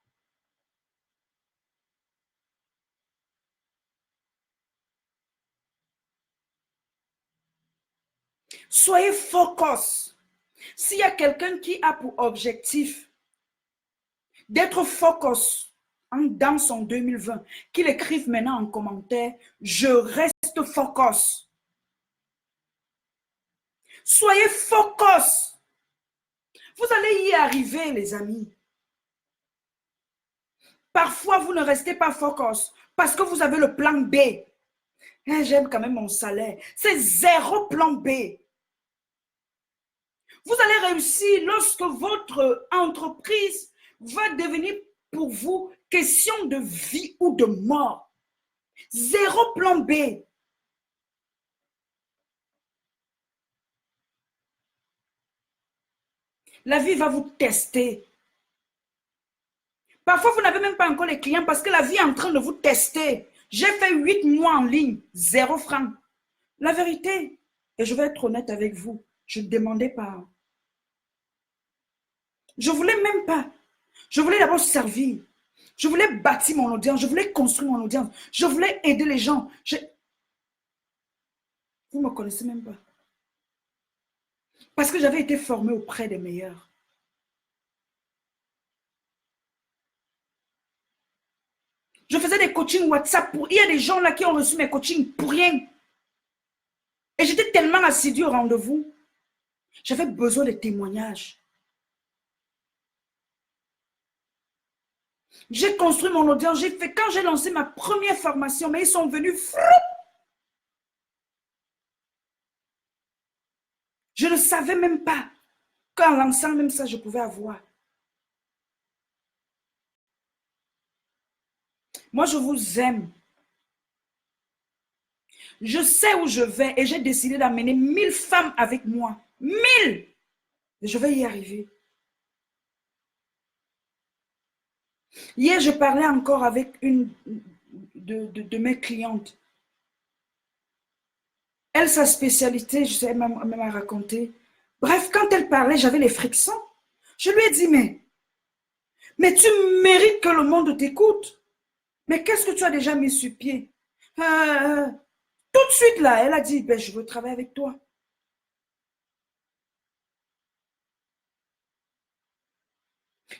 Soyez focus. S'il y a quelqu'un qui a pour objectif d'être focus dans son 2020, qu'il écrive maintenant en commentaire, je reste focus. Soyez focus. Vous allez y arriver, les amis. Parfois, vous ne restez pas focus parce que vous avez le plan B. J'aime quand même mon salaire. C'est zéro plan B. Vous allez réussir lorsque votre entreprise va devenir pour vous question de vie ou de mort. Zéro plan B. La vie va vous tester. Parfois, vous n'avez même pas encore les clients parce que la vie est en train de vous tester. J'ai fait 8 mois en ligne, 0 francs. La vérité, et je vais être honnête avec vous, je ne demandais pas. Je ne voulais même pas. Je voulais d'abord servir. Je voulais bâtir mon audience. Je voulais construire mon audience. Je voulais aider les gens. Vous ne me connaissez même pas. Parce que j'avais été formée auprès des meilleurs. Je faisais des coachings WhatsApp. Il y a des gens là qui ont reçu mes coachings pour rien. Et j'étais tellement assidue au rendez-vous. J'avais besoin de témoignages. J'ai construit mon audience. Quand j'ai lancé ma première formation, mais ils sont venus. Je ne savais même pas qu'en lançant même ça, je pouvais avoir. Moi, je vous aime. Je sais où je vais et j'ai décidé d'amener 1000 femmes avec moi. 1000! Et je vais y arriver. Hier, je parlais encore avec une de mes clientes. Elle, sa spécialité, je sais, elle m'a raconté. Bref, quand elle parlait, j'avais les frictions. Je lui ai dit, mais tu mérites que le monde t'écoute. Mais qu'est-ce que tu as déjà mis sur pied? Tout de suite, là, elle a dit, ben, je veux travailler avec toi.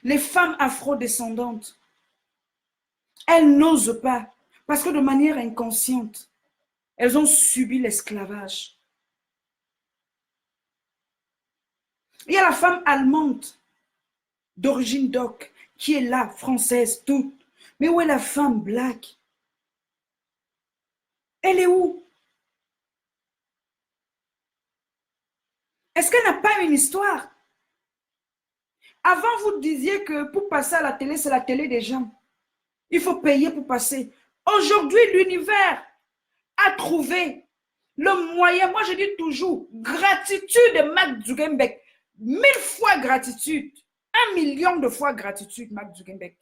Les femmes afrodescendantes, elles n'osent pas parce que de manière inconsciente, elles ont subi l'esclavage. Il y a la femme allemande d'origine doc qui est là, française, toute. Mais où est la femme black? Elle est où? Est-ce qu'elle n'a pas une histoire? Avant, vous disiez que pour passer à la télé, c'est la télé des gens. Il faut payer pour passer. Aujourd'hui, l'univers a trouvé le moyen. Moi, je dis toujours, gratitude, Mark Zuckerberg. 1000 fois gratitude. 1 million de fois gratitude, Mark Zuckerberg.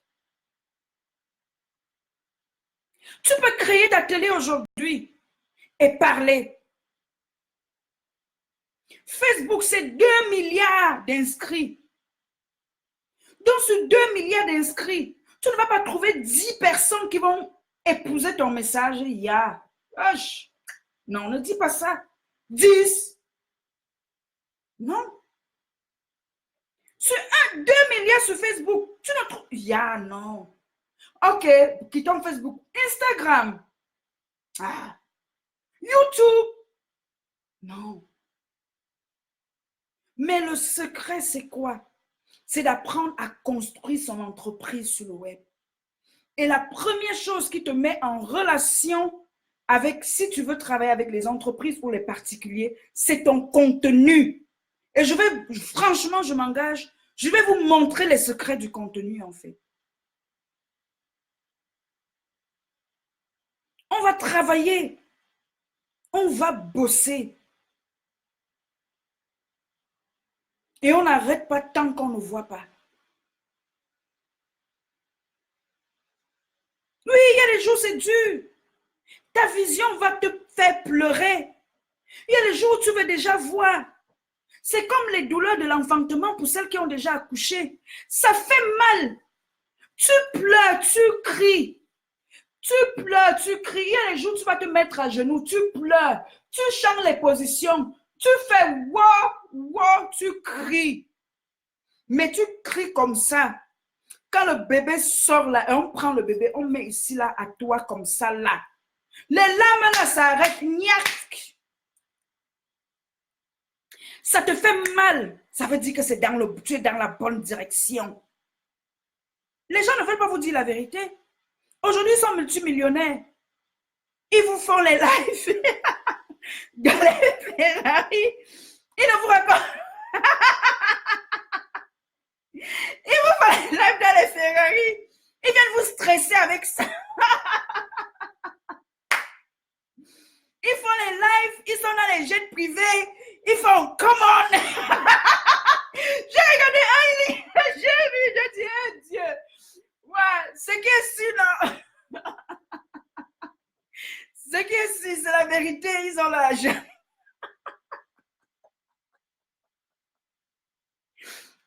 Tu peux créer ta télé aujourd'hui et parler. Facebook, c'est 2 milliards d'inscrits. Donc, sur 2 milliards d'inscrits, tu ne vas pas trouver 10 personnes qui vont épouser ton message. Non, ne dis pas ça. 10. Non. Sur 2 milliards sur Facebook, tu ne trouves... non. Ok, quittons Facebook. Instagram. YouTube. Non. Mais le secret, c'est quoi? C'est d'apprendre à construire son entreprise sur le web. Et la première chose qui te met en relation avec, si tu veux travailler avec les entreprises ou les particuliers, c'est ton contenu. Et franchement, je m'engage, je vais vous montrer les secrets du contenu, en fait. On va travailler. On va bosser. Et on n'arrête pas tant qu'on ne voit pas. Oui, il y a des jours, c'est dur. Ta vision va te faire pleurer. Il y a des jours où tu veux déjà voir. C'est comme les douleurs de l'enfantement pour celles qui ont déjà accouché. Ça fait mal. Tu pleures, tu cries. Tu pleures, tu cries. Il y a des jours où tu vas te mettre à genoux, tu pleures. Tu changes les positions. Tu fais wow, tu cries. Mais tu cries comme ça. Quand le bébé sort là, et on prend le bébé, on met ici là à toi comme ça là. Les larmes là s'arrêtent. Ça te fait mal. Ça veut dire que tu es dans la bonne direction. Les gens ne veulent pas vous dire la vérité. Aujourd'hui, ils sont multimillionnaires. Ils vous font les lives dans les Ferrari. Ils ne vous racontent. Ils vous font les lives dans les Ferrari. Ils viennent vous stresser avec ça. Ils font les lives, ils sont dans les jets privés, ils font come on. J'ai regardé qui est sûr, là, ce qui est sûr, c'est la vérité, ils ont l'argent.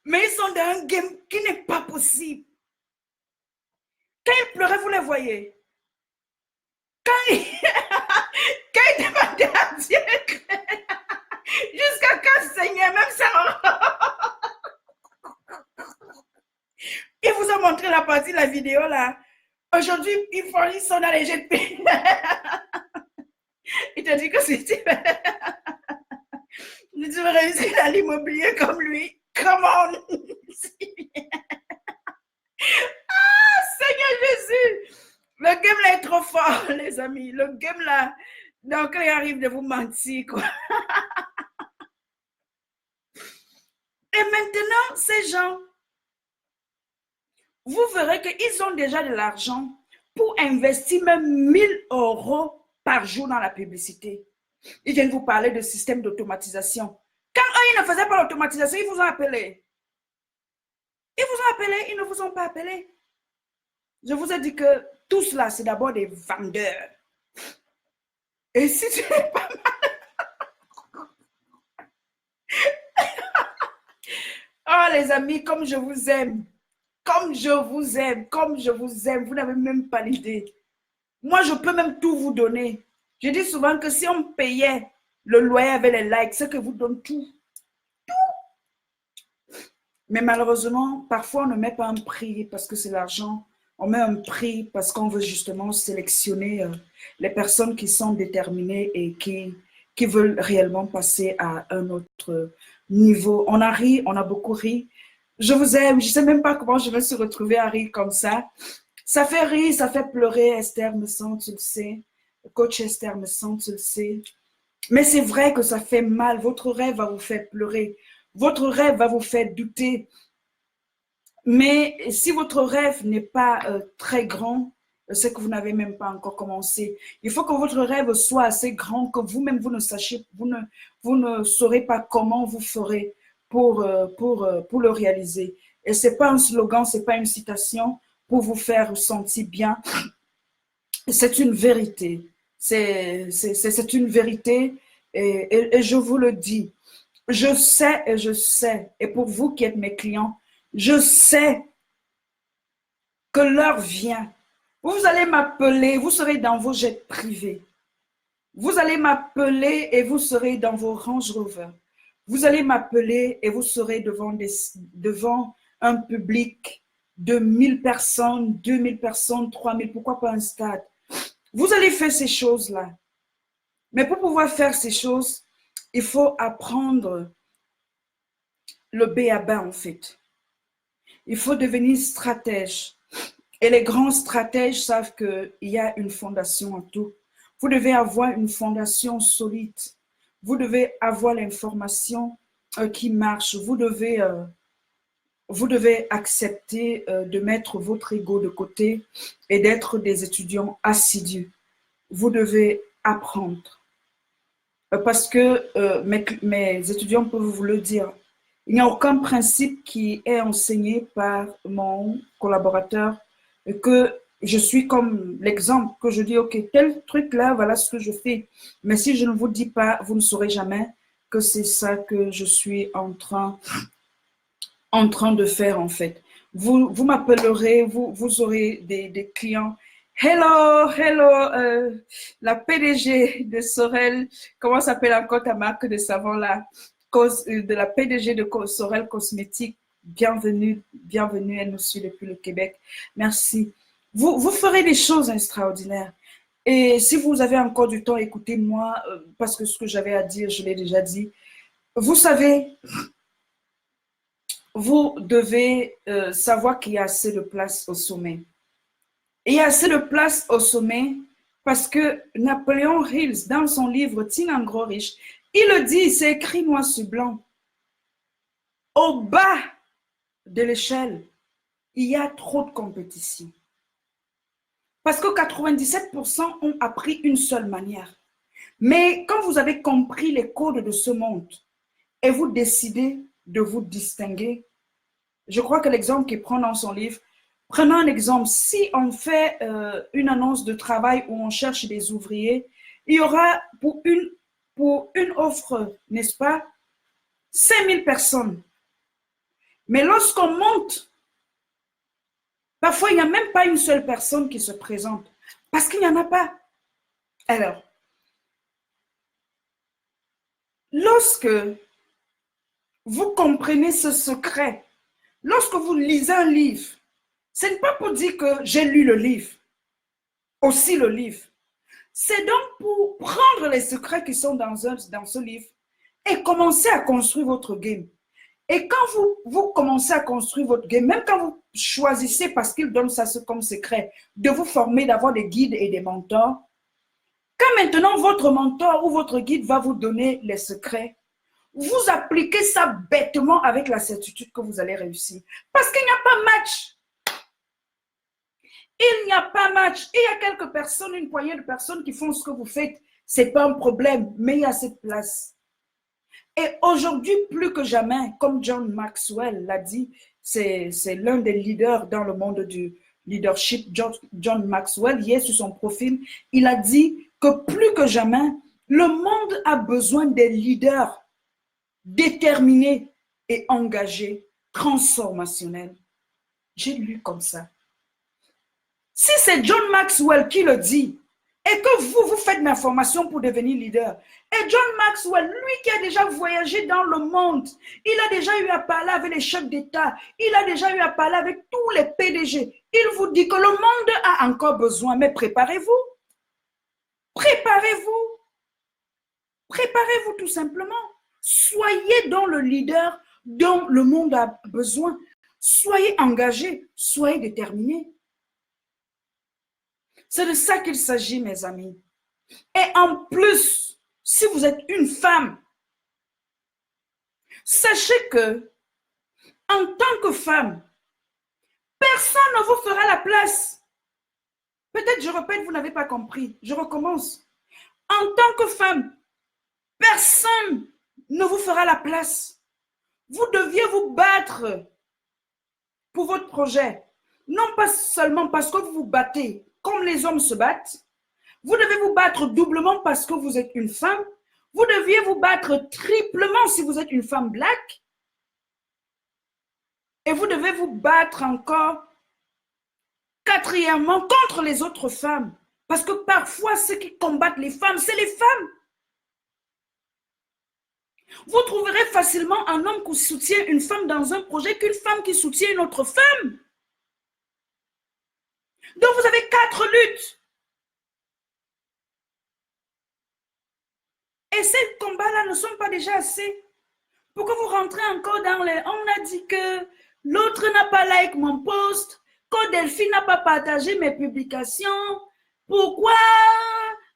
Mais ils sont dans un game qui n'est pas possible. Quand ils pleuraient, vous les voyez. Quand ils, quand ils demandaient à Dieu, jusqu'à quand Seigneur, même ça, il vous a montré la partie de la vidéo là. Aujourd'hui, ils sont dans les jets de paix. Il te dit que si tu veux réussir à l'immobilier comme lui, comment ah, Seigneur Jésus, le game là est trop fort, les amis. Le game là, donc il arrive de vous mentir, quoi. Et maintenant, ces gens, vous verrez qu'ils ont déjà de l'argent pour investir même 1 000 € par jour dans la publicité. Ils viennent vous parler de système d'automatisation. Quand eux, ils ne faisaient pas l'automatisation, ils vous ont appelé. Ils vous ont appelé, ils ne vous ont pas appelé. Je vous ai dit que tout cela, c'est d'abord des vendeurs. Et si tu n'es pas mal... Oh les amis, comme je vous aime. Comme je vous aime, comme je vous aime. Vous n'avez même pas l'idée. Moi, je peux même tout vous donner. Je dis souvent que si on payait le loyer avec les likes, c'est que vous donne tout. Tout. Mais malheureusement, parfois, on ne met pas un prix parce que c'est l'argent. On met un prix parce qu'on veut justement sélectionner les personnes qui sont déterminées et qui veulent réellement passer à un autre niveau. On a ri, on a beaucoup ri. Je vous aime, je ne sais même pas comment je vais se retrouver à rire comme ça. Ça fait rire, ça fait pleurer, Esther me sent, tu le sais. Coach Esther me sent, tu le sais. Mais c'est vrai que ça fait mal. Votre rêve va vous faire pleurer. Votre rêve va vous faire douter. Mais si votre rêve n'est pas très grand, c'est que vous n'avez même pas encore commencé. Il faut que votre rêve soit assez grand que vous-même, vous ne sachiez, vous ne saurez pas comment vous ferez pour le réaliser. Et ce n'est pas un slogan, ce n'est pas une citation pour vous faire sentir bien. C'est une vérité. C'est une vérité et je vous le dis. Je sais, et pour vous qui êtes mes clients, je sais que l'heure vient. Vous allez m'appeler, vous serez dans vos jets privés. Vous allez m'appeler et vous serez dans vos Range Rover. Vous allez m'appeler et vous serez devant un public de 1000 personnes, 2000 personnes, 3000, pourquoi pas un stade. Vous allez faire ces choses-là. Mais pour pouvoir faire ces choses, il faut apprendre le b.a.-ba en fait. Il faut devenir stratège. Et les grands stratèges savent qu'il y a une fondation à tout. Vous devez avoir une fondation solide. Vous devez avoir l'information qui marche. Vous devez accepter de mettre votre ego de côté et d'être des étudiants assidus. Vous devez apprendre. Parce que mes étudiants peuvent vous le dire. Il n'y a aucun principe qui est enseigné par mon collaborateur que je suis comme l'exemple, que je dis, OK, tel truc-là, voilà ce que je fais. Mais si je ne vous dis pas, vous ne saurez jamais que c'est ça que je suis en train de faire, en fait. Vous m'appellerez, vous aurez des clients. Hello, la PDG de Sorel, comment s'appelle encore ta marque de savon là? De la PDG de Sorel Cosmétiques. Bienvenue, elle nous suit depuis le Québec. Merci. Vous ferez des choses extraordinaires. Et si vous avez encore du temps, écoutez-moi, parce que ce que j'avais à dire, je l'ai déjà dit. Vous savez, vous devez savoir qu'il y a assez de place au sommet. Et il y a assez de place au sommet parce que Napoléon Hills, dans son livre Think and Grow Rich, il le dit, c'est écrit noir sur blanc. Au bas de l'échelle, il y a trop de compétition. Parce que 97% ont appris une seule manière. Mais quand vous avez compris les codes de ce monde et vous décidez de vous distinguer, je crois que l'exemple qu'il prend dans son livre, Prenons un exemple. Si on fait une annonce de travail où on cherche des ouvriers, il y aura pour une offre, n'est-ce pas, 5000 personnes. Mais lorsqu'on monte, parfois il n'y a même pas une seule personne qui se présente parce qu'il n'y en a pas. Alors, lorsque vous comprenez ce secret, lorsque vous lisez un livre, ce n'est pas pour dire que j'ai lu le livre, aussi le livre. C'est donc pour prendre les secrets qui sont dans ce livre et commencer à construire votre game. Et quand vous commencez à construire votre game, même quand vous choisissez, parce qu'il donne ça comme secret, de vous former, d'avoir des guides et des mentors, quand maintenant votre mentor ou votre guide va vous donner les secrets, vous appliquez ça bêtement avec la certitude que vous allez réussir. Parce qu'il n'y a pas match. Il n'y a pas match. Il y a quelques personnes, une poignée de personnes qui font ce que vous faites. Ce n'est pas un problème, mais il y a cette place. Et aujourd'hui, plus que jamais, comme John Maxwell l'a dit, c'est l'un des leaders dans le monde du leadership, John Maxwell, hier sur son profil, il a dit que plus que jamais, le monde a besoin des leaders déterminés et engagés, transformationnels. J'ai lu comme ça. Si c'est John Maxwell qui le dit, et que vous faites ma formation pour devenir leader, et John Maxwell, lui qui a déjà voyagé dans le monde, il a déjà eu à parler avec les chefs d'État, il a déjà eu à parler avec tous les PDG, il vous dit que le monde a encore besoin, mais préparez-vous. Préparez-vous. Préparez-vous tout simplement. Soyez dans le leader dont le monde a besoin. Soyez engagés, soyez déterminés. C'est de ça qu'il s'agit, mes amis. Et en plus, si vous êtes une femme, sachez que, en tant que femme, personne ne vous fera la place. Peut-être, je répète, vous n'avez pas compris. Je recommence. En tant que femme, personne ne vous fera la place. Vous deviez vous battre pour votre projet. Non pas seulement parce que vous vous battez comme les hommes se battent. Vous devez vous battre doublement parce que vous êtes une femme. Vous deviez vous battre triplement si vous êtes une femme black. Et vous devez vous battre encore quatrièmement contre les autres femmes. Parce que parfois, ceux qui combattent les femmes, c'est les femmes. Vous trouverez facilement un homme qui soutient une femme dans un projet qu'une femme qui soutient une autre femme. Donc, vous avez 4 luttes. Et ces combats-là ne sont pas déjà assez. Pourquoi vous rentrez encore dans les... On a dit que l'autre n'a pas like mon post, que Delphine n'a pas partagé mes publications. Pourquoi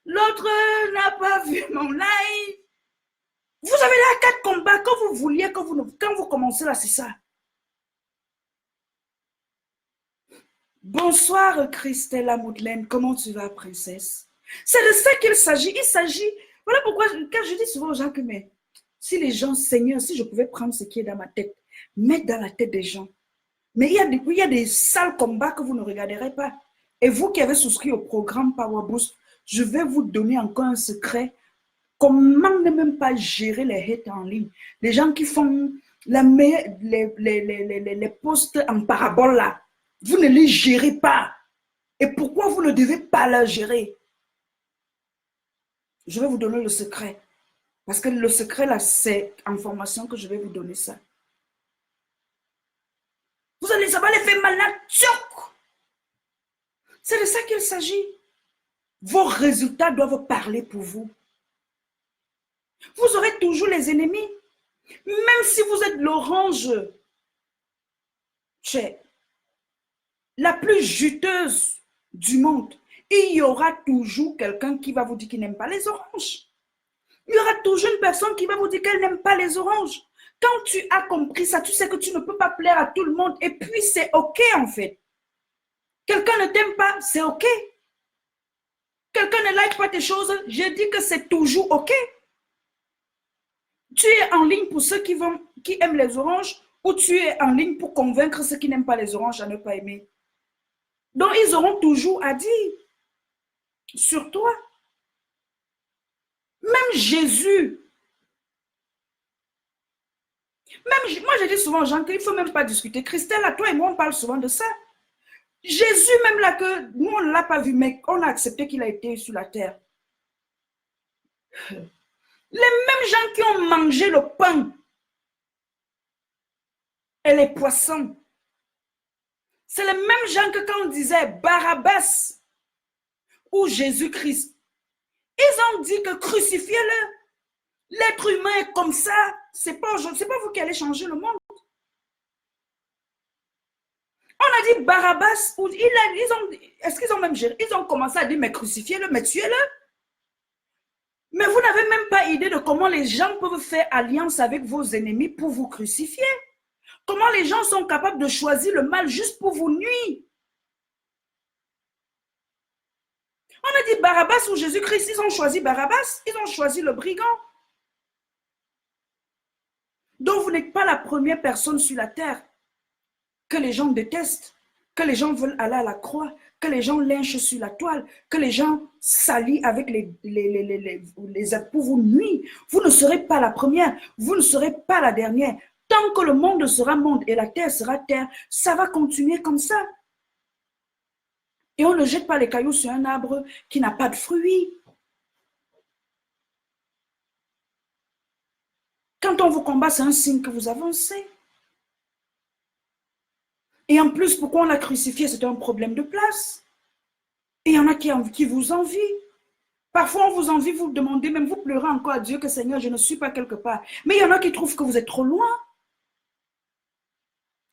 l'autre n'a pas vu mon live? Vous avez là 4 combats que vous vouliez, quand vous commencez là, c'est ça. Bonsoir Christella Moudelaine, comment tu vas, princesse? C'est de ça qu'il s'agit. Il s'agit... Voilà pourquoi, quand je dis souvent aux gens que, mais si les gens, Seigneur, si je pouvais prendre ce qui est dans ma tête, mettre dans la tête des gens. Mais il y a des sales combats que vous ne regarderez pas. Et vous qui avez souscrit au programme Power Boost, je vais vous donner encore un secret. Comment ne même pas gérer les hates en ligne? Les gens qui font les posts en parabole là, vous ne les gérez pas. Et pourquoi vous ne devez pas les gérer? Je vais vous donner le secret. Parce que le secret là, c'est en formation que je vais vous donner ça. Vous allez savoir les faits malades. C'est de ça qu'il s'agit. Vos résultats doivent parler pour vous. Vous aurez toujours les ennemis. Même si vous êtes l'orange la plus juteuse du monde, il y aura toujours quelqu'un qui va vous dire qu'il n'aime pas les oranges. Il y aura toujours une personne qui va vous dire qu'elle n'aime pas les oranges. Quand tu as compris ça, tu sais que tu ne peux pas plaire à tout le monde. Et puis, c'est OK, en fait. Quelqu'un ne t'aime pas, c'est OK. Quelqu'un ne like pas tes choses, je dis que c'est toujours OK. Tu es en ligne pour ceux qui aiment les oranges ou tu es en ligne pour convaincre ceux qui n'aiment pas les oranges à ne pas aimer. Donc, ils auront toujours à dire sur toi. Même Jésus, moi je dis souvent aux gens qu'il ne faut même pas discuter. Christelle, à toi et moi, on parle souvent de ça. Jésus, même là, que nous, on ne l'a pas vu, mais on a accepté qu'il a été sur la terre. Les mêmes gens qui ont mangé le pain et les poissons, c'est les mêmes gens que quand on disait Barabbas ou Jésus-Christ, ils ont dit que crucifiez-le. L'être humain est comme ça. C'est pas vous qui allez changer le monde. On a dit Barabbas, est-ce qu'ils ont même géré? Ils ont commencé à dire mais crucifiez-le, mais tuez-le. Mais vous n'avez même pas idée de comment les gens peuvent faire alliance avec vos ennemis pour vous crucifier. Comment les gens sont capables de choisir le mal juste pour vous nuire. On a dit Barabbas ou Jésus-Christ, ils ont choisi Barabbas, ils ont choisi le brigand. Donc vous n'êtes pas la première personne sur la terre que les gens détestent, que les gens veulent aller à la croix, que les gens lynchent sur la toile, que les gens s'allient avec pour vous nuire. Vous ne serez pas la première, vous ne serez pas la dernière. Tant que le monde sera monde et la terre sera terre, ça va continuer comme ça. Et on ne jette pas les cailloux sur un arbre qui n'a pas de fruits. Quand on vous combat, c'est un signe que vous avancez. Et en plus, pourquoi on l'a crucifié? C'est un problème de place. Et il y en a qui vous envient. Parfois, on vous envie, vous demandez, même vous pleurez encore à Dieu que Seigneur, je ne suis pas quelque part. Mais il y en a qui trouvent que vous êtes trop loin.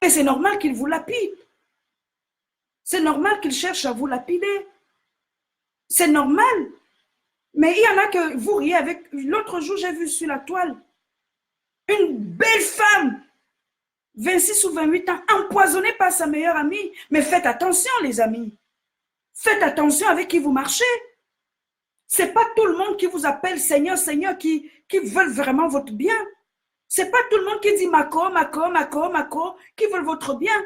Et c'est normal qu'ils vous lapident. C'est normal qu'ils cherchent à vous lapider. C'est normal. Mais il y en a que vous riez avec. L'autre jour, j'ai vu sur la toile une belle femme, 26 ou 28 ans, empoisonnée par sa meilleure amie. Mais faites attention, les amis. Faites attention avec qui vous marchez. Ce n'est pas tout le monde qui vous appelle Seigneur, Seigneur, qui veulent vraiment votre bien. Ce n'est pas tout le monde qui dit Mako, Mako, Mako, Mako, qui veulent votre bien.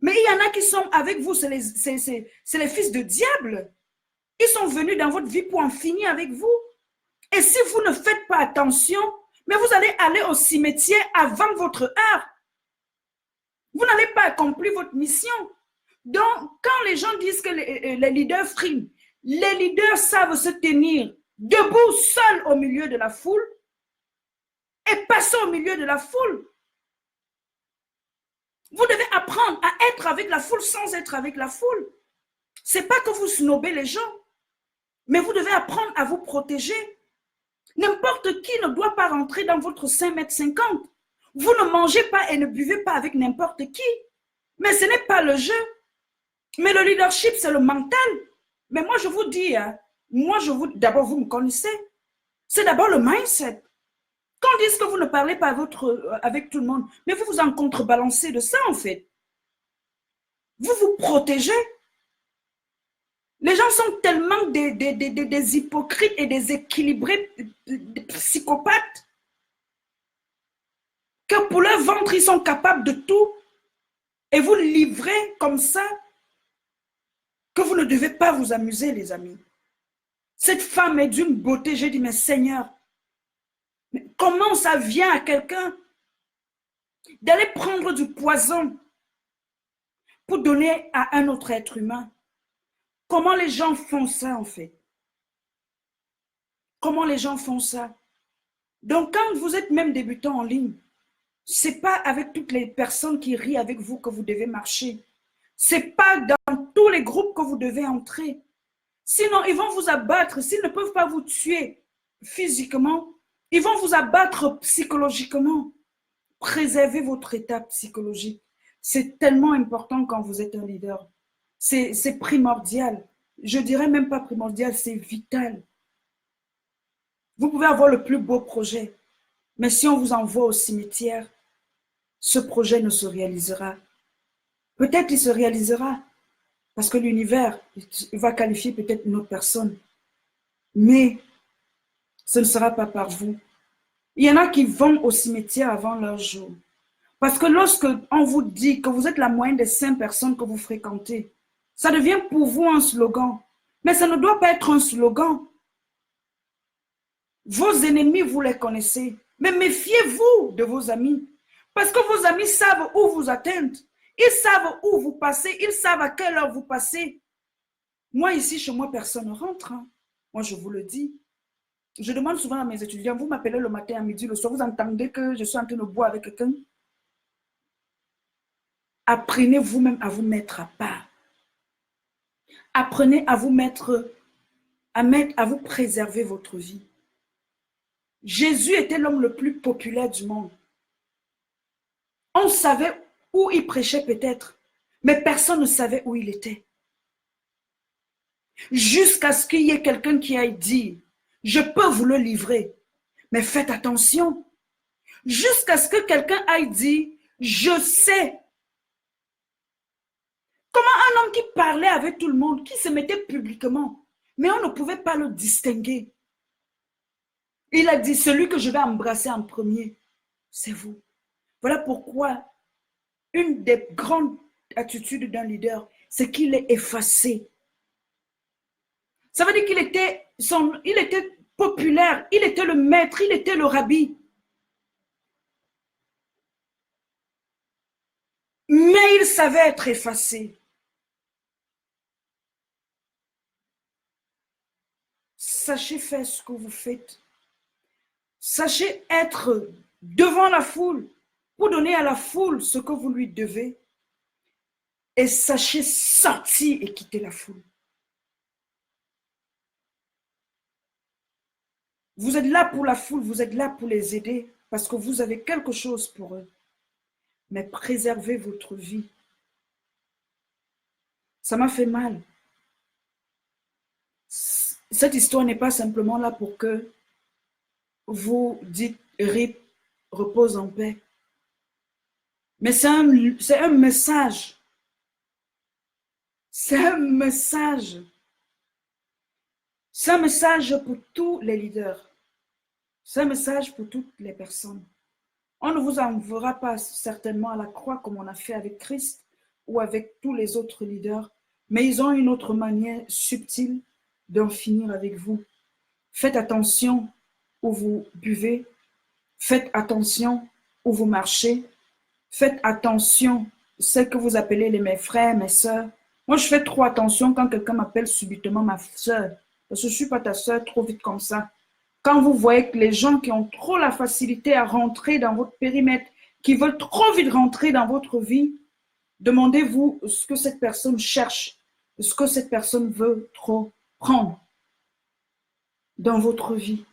Mais il y en a qui sont avec vous, c'est les fils de diable. Ils sont venus dans votre vie pour en finir avec vous. Et si vous ne faites pas attention, mais vous allez aller au cimetière avant votre heure. Vous n'allez pas accomplir votre mission. Donc, quand les gens disent que les leaders friment, les leaders savent se tenir debout, seuls au milieu de la foule et passer au milieu de la foule. Vous devez apprendre à être avec la foule sans être avec la foule. Ce n'est pas que vous snobez les gens, mais vous devez apprendre à vous protéger. N'importe qui ne doit pas rentrer dans votre 5,50 m. Vous ne mangez pas et ne buvez pas avec n'importe qui. Mais ce n'est pas le jeu. Mais le leadership, c'est le mental. Mais moi, je vous dis, d'abord, vous me connaissez. C'est d'abord le mindset. Quand on dit que vous ne parlez pas avec tout le monde, mais vous vous en contrebalancez de ça, en fait. Vous vous protégez. Les gens sont tellement des hypocrites et des équilibrés, des psychopathes, que pour leur ventre, ils sont capables de tout. Et vous livrez comme ça, que vous ne devez pas vous amuser, les amis. Cette femme est d'une beauté. J'ai dit, mais Seigneur, mais comment ça vient à quelqu'un d'aller prendre du poison pour donner à un autre être humain? Comment les gens font ça, en fait? Comment les gens font ça? Donc, quand vous êtes même débutant en ligne, ce n'est pas avec toutes les personnes qui rient avec vous que vous devez marcher. Ce n'est pas dans tous les groupes que vous devez entrer. Sinon, ils vont vous abattre. S'ils ne peuvent pas vous tuer physiquement, ils vont vous abattre psychologiquement. Préservez votre état psychologique. C'est tellement important quand vous êtes un leader. C'est primordial. Je dirais même pas primordial, c'est vital. Vous pouvez avoir le plus beau projet, mais si on vous envoie au cimetière, ce projet ne se réalisera. Peut-être il se réalisera, parce que l'univers va qualifier peut-être une autre personne, mais ce ne sera pas par vous. Il y en a qui vont au cimetière avant leur jour. Parce que lorsque on vous dit que vous êtes la moyenne des 5 personnes que vous fréquentez, Ça devient pour vous un slogan. Mais ça ne doit pas être un slogan. Vos ennemis, vous les connaissez. Mais méfiez-vous de vos amis. Parce que vos amis savent où vous atteindre. Ils savent où vous passez. Ils savent à quelle heure vous passez. Moi, ici, chez moi, personne ne rentre. Hein. Moi, je vous le dis. Je demande souvent à mes étudiants, vous m'appelez le matin, à midi, le soir, vous entendez que je suis en train de boire avec quelqu'un? Apprenez vous-même à vous mettre à part. Apprenez à vous à vous préserver votre vie. Jésus était l'homme le plus populaire du monde. On savait où il prêchait peut-être, mais personne ne savait où il était. Jusqu'à ce qu'il y ait quelqu'un qui aille dire, je peux vous le livrer, mais faites attention. Jusqu'à ce que quelqu'un aille dire, je sais. Comment un homme qui parlait avec tout le monde, qui se mettait publiquement, mais on ne pouvait pas le distinguer. Il a dit, celui que je vais embrasser en premier, c'est vous. Voilà pourquoi une des grandes attitudes d'un leader, c'est qu'il est effacé. Ça veut dire qu'il était, il était populaire, il était le maître, il était le rabbi. Mais il savait être effacé. Sachez faire ce que vous faites. Sachez être devant la foule pour donner à la foule ce que vous lui devez. Et sachez sortir et quitter la foule. Vous êtes là pour la foule, vous êtes là pour les aider parce que vous avez quelque chose pour eux. Mais préservez votre vie. Ça m'a fait mal. Cette histoire n'est pas simplement là pour que vous dites RIP, repose en paix. Mais c'est un message. C'est un message. C'est un message pour tous les leaders. C'est un message pour toutes les personnes. On ne vous enverra pas certainement à la croix comme on a fait avec Christ ou avec tous les autres leaders, mais ils ont une autre manière subtile d'en finir avec vous. Faites attention où vous buvez, faites attention où vous marchez, faites attention ce que vous appelez mes frères, mes sœurs. Moi, je fais trop attention quand quelqu'un m'appelle subitement ma sœur, parce que je ne suis pas ta sœur trop vite comme ça. Quand vous voyez que les gens qui ont trop la facilité à rentrer dans votre périmètre, qui veulent trop vite rentrer dans votre vie, demandez-vous ce que cette personne cherche, ce que cette personne veut trop prendre dans votre vie.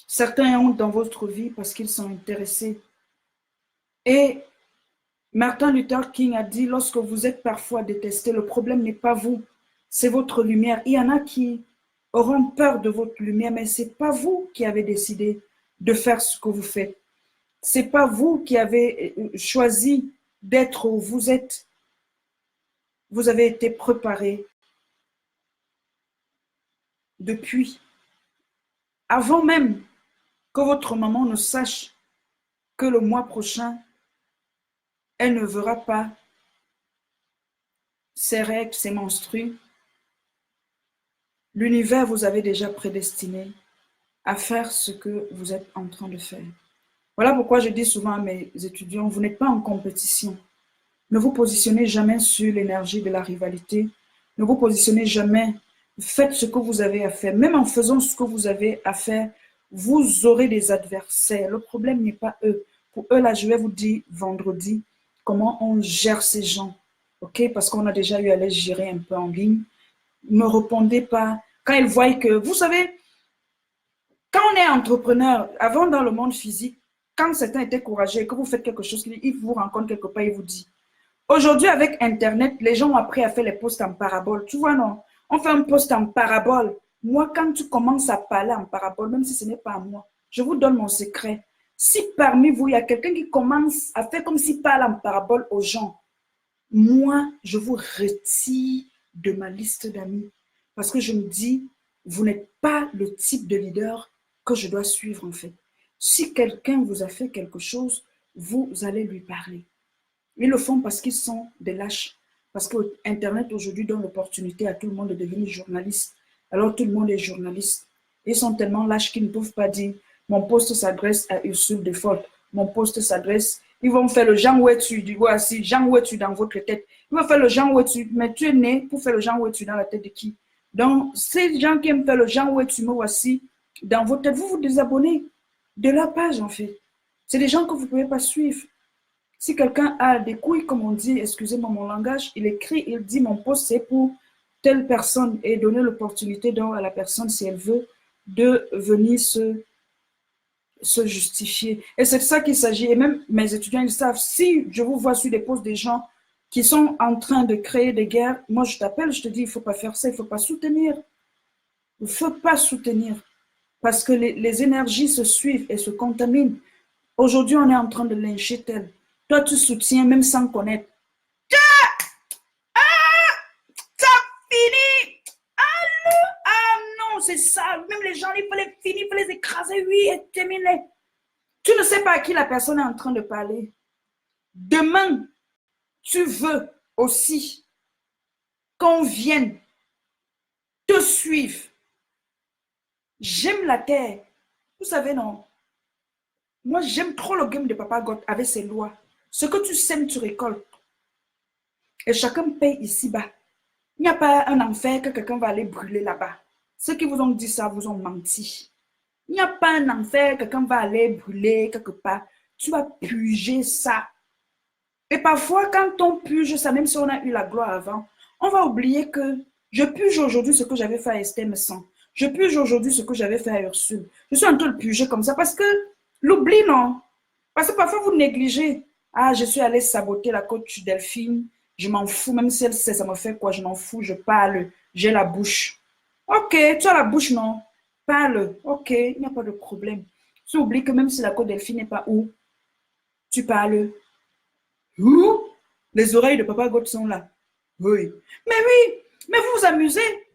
Certains ont dans votre vie parce qu'ils sont intéressés. Et Martin Luther King a dit, lorsque vous êtes parfois détesté, le problème n'est pas vous, c'est votre lumière. Il y en a qui auront peur de votre lumière, mais ce n'est pas vous qui avez décidé de faire ce que vous faites. Ce n'est pas vous qui avez choisi d'être où vous êtes. Vous avez été préparé depuis. Avant même que votre maman ne sache que le mois prochain, elle ne verra pas ses règles, ses menstrues. L'univers vous avait déjà prédestiné à faire ce que vous êtes en train de faire. Voilà pourquoi je dis souvent à mes étudiants, vous n'êtes pas en compétition. Ne vous positionnez jamais sur l'énergie de la rivalité. Ne vous positionnez jamais. Faites ce que vous avez à faire. Même en faisant ce que vous avez à faire, vous aurez des adversaires. Le problème n'est pas eux. Pour eux, là, je vais vous dire vendredi comment on gère ces gens. OK? Parce qu'on a déjà eu à les gérer un peu en ligne. Ne répondez pas. Quand ils voient que, vous savez, quand on est entrepreneur, avant dans le monde physique, quand certains étaient courageux et que vous faites quelque chose, ils vous rencontrent quelque part, ils vous disent. Aujourd'hui, avec Internet, les gens ont appris à faire les posts en parabole. Tu vois, non? On fait un post en parabole. Moi, quand tu commences à parler en parabole, même si ce n'est pas à moi, je vous donne mon secret. Si parmi vous, il y a quelqu'un qui commence à faire comme s'il parle en parabole aux gens, moi, je vous retire de ma liste d'amis. Parce que je me dis, vous n'êtes pas le type de leader que je dois suivre en fait. Si quelqu'un vous a fait quelque chose, vous allez lui parler. Ils le font parce qu'ils sont des lâches, Parce que Internet aujourd'hui donne l'opportunité à tout le monde de devenir journaliste. Alors tout le monde est journaliste. Ils sont tellement lâches qu'ils ne peuvent pas dire mon poste s'adresse à Ursule Default. Mon poste s'adresse. Ils vont faire le Jean où es-tu. Voici, Jean où es-tu dans votre tête. Ils vont faire le Jean où es-tu. Mais tu es né pour faire le Jean où es-tu dans la tête de qui? Donc, ces gens qui aiment faire le Jean où es-tu, me voici dans votre tête. Vous vous désabonnez de la page, en fait. C'est des gens que vous ne pouvez pas suivre. Si quelqu'un a des couilles, comme on dit, excusez-moi mon langage, il écrit, il dit mon poste c'est pour telle personne et donner l'opportunité à la personne, si elle veut, de venir se justifier. Et c'est de ça qu'il s'agit. Et même mes étudiants, ils savent, si je vous vois sur des postes des gens qui sont en train de créer des guerres, moi je t'appelle, je te dis, il ne faut pas faire ça, il ne faut pas soutenir. Il ne faut pas soutenir. Parce que les énergies se suivent et se contaminent. Aujourd'hui, on est en train de lyncher tel. Toi, tu soutiens même sans connaître. Ça fini. Ah non, c'est ça. Même les gens, il faut les finir, il faut les écraser, oui, et terminer. Tu ne sais pas à qui la personne est en train de parler. Demain, tu veux aussi qu'on vienne te suivre. J'aime la terre. Vous savez, non? Moi, j'aime trop le game de Papa God avec ses lois. Ce que tu sèmes, tu récoltes. Et chacun paye ici-bas. Il n'y a pas un enfer que quelqu'un va aller brûler là-bas. Ceux qui vous ont dit ça vous ont menti. Il n'y a pas un enfer que quelqu'un va aller brûler quelque part. Tu vas puger ça. Et parfois, quand on puge ça, même si on a eu la gloire avant, on va oublier que je puge aujourd'hui ce que j'avais fait à Esther Messon. Je puge aujourd'hui ce que j'avais fait à Ursule. Je suis en train de puger comme ça parce que l'oubli, non. Parce que parfois, vous négligez. Ah, je suis allée saboter la coach Delphine. Je m'en fous, même si elle sait, ça me fait quoi, je m'en fous, je parle. J'ai la bouche. Ok, tu as la bouche, non? Parle. Ok, il n'y a pas de problème. Tu oublies que même si la coach Delphine n'est pas où, tu parles. Où? Les oreilles de Papa God sont là. Oui. Mais vous vous amusez.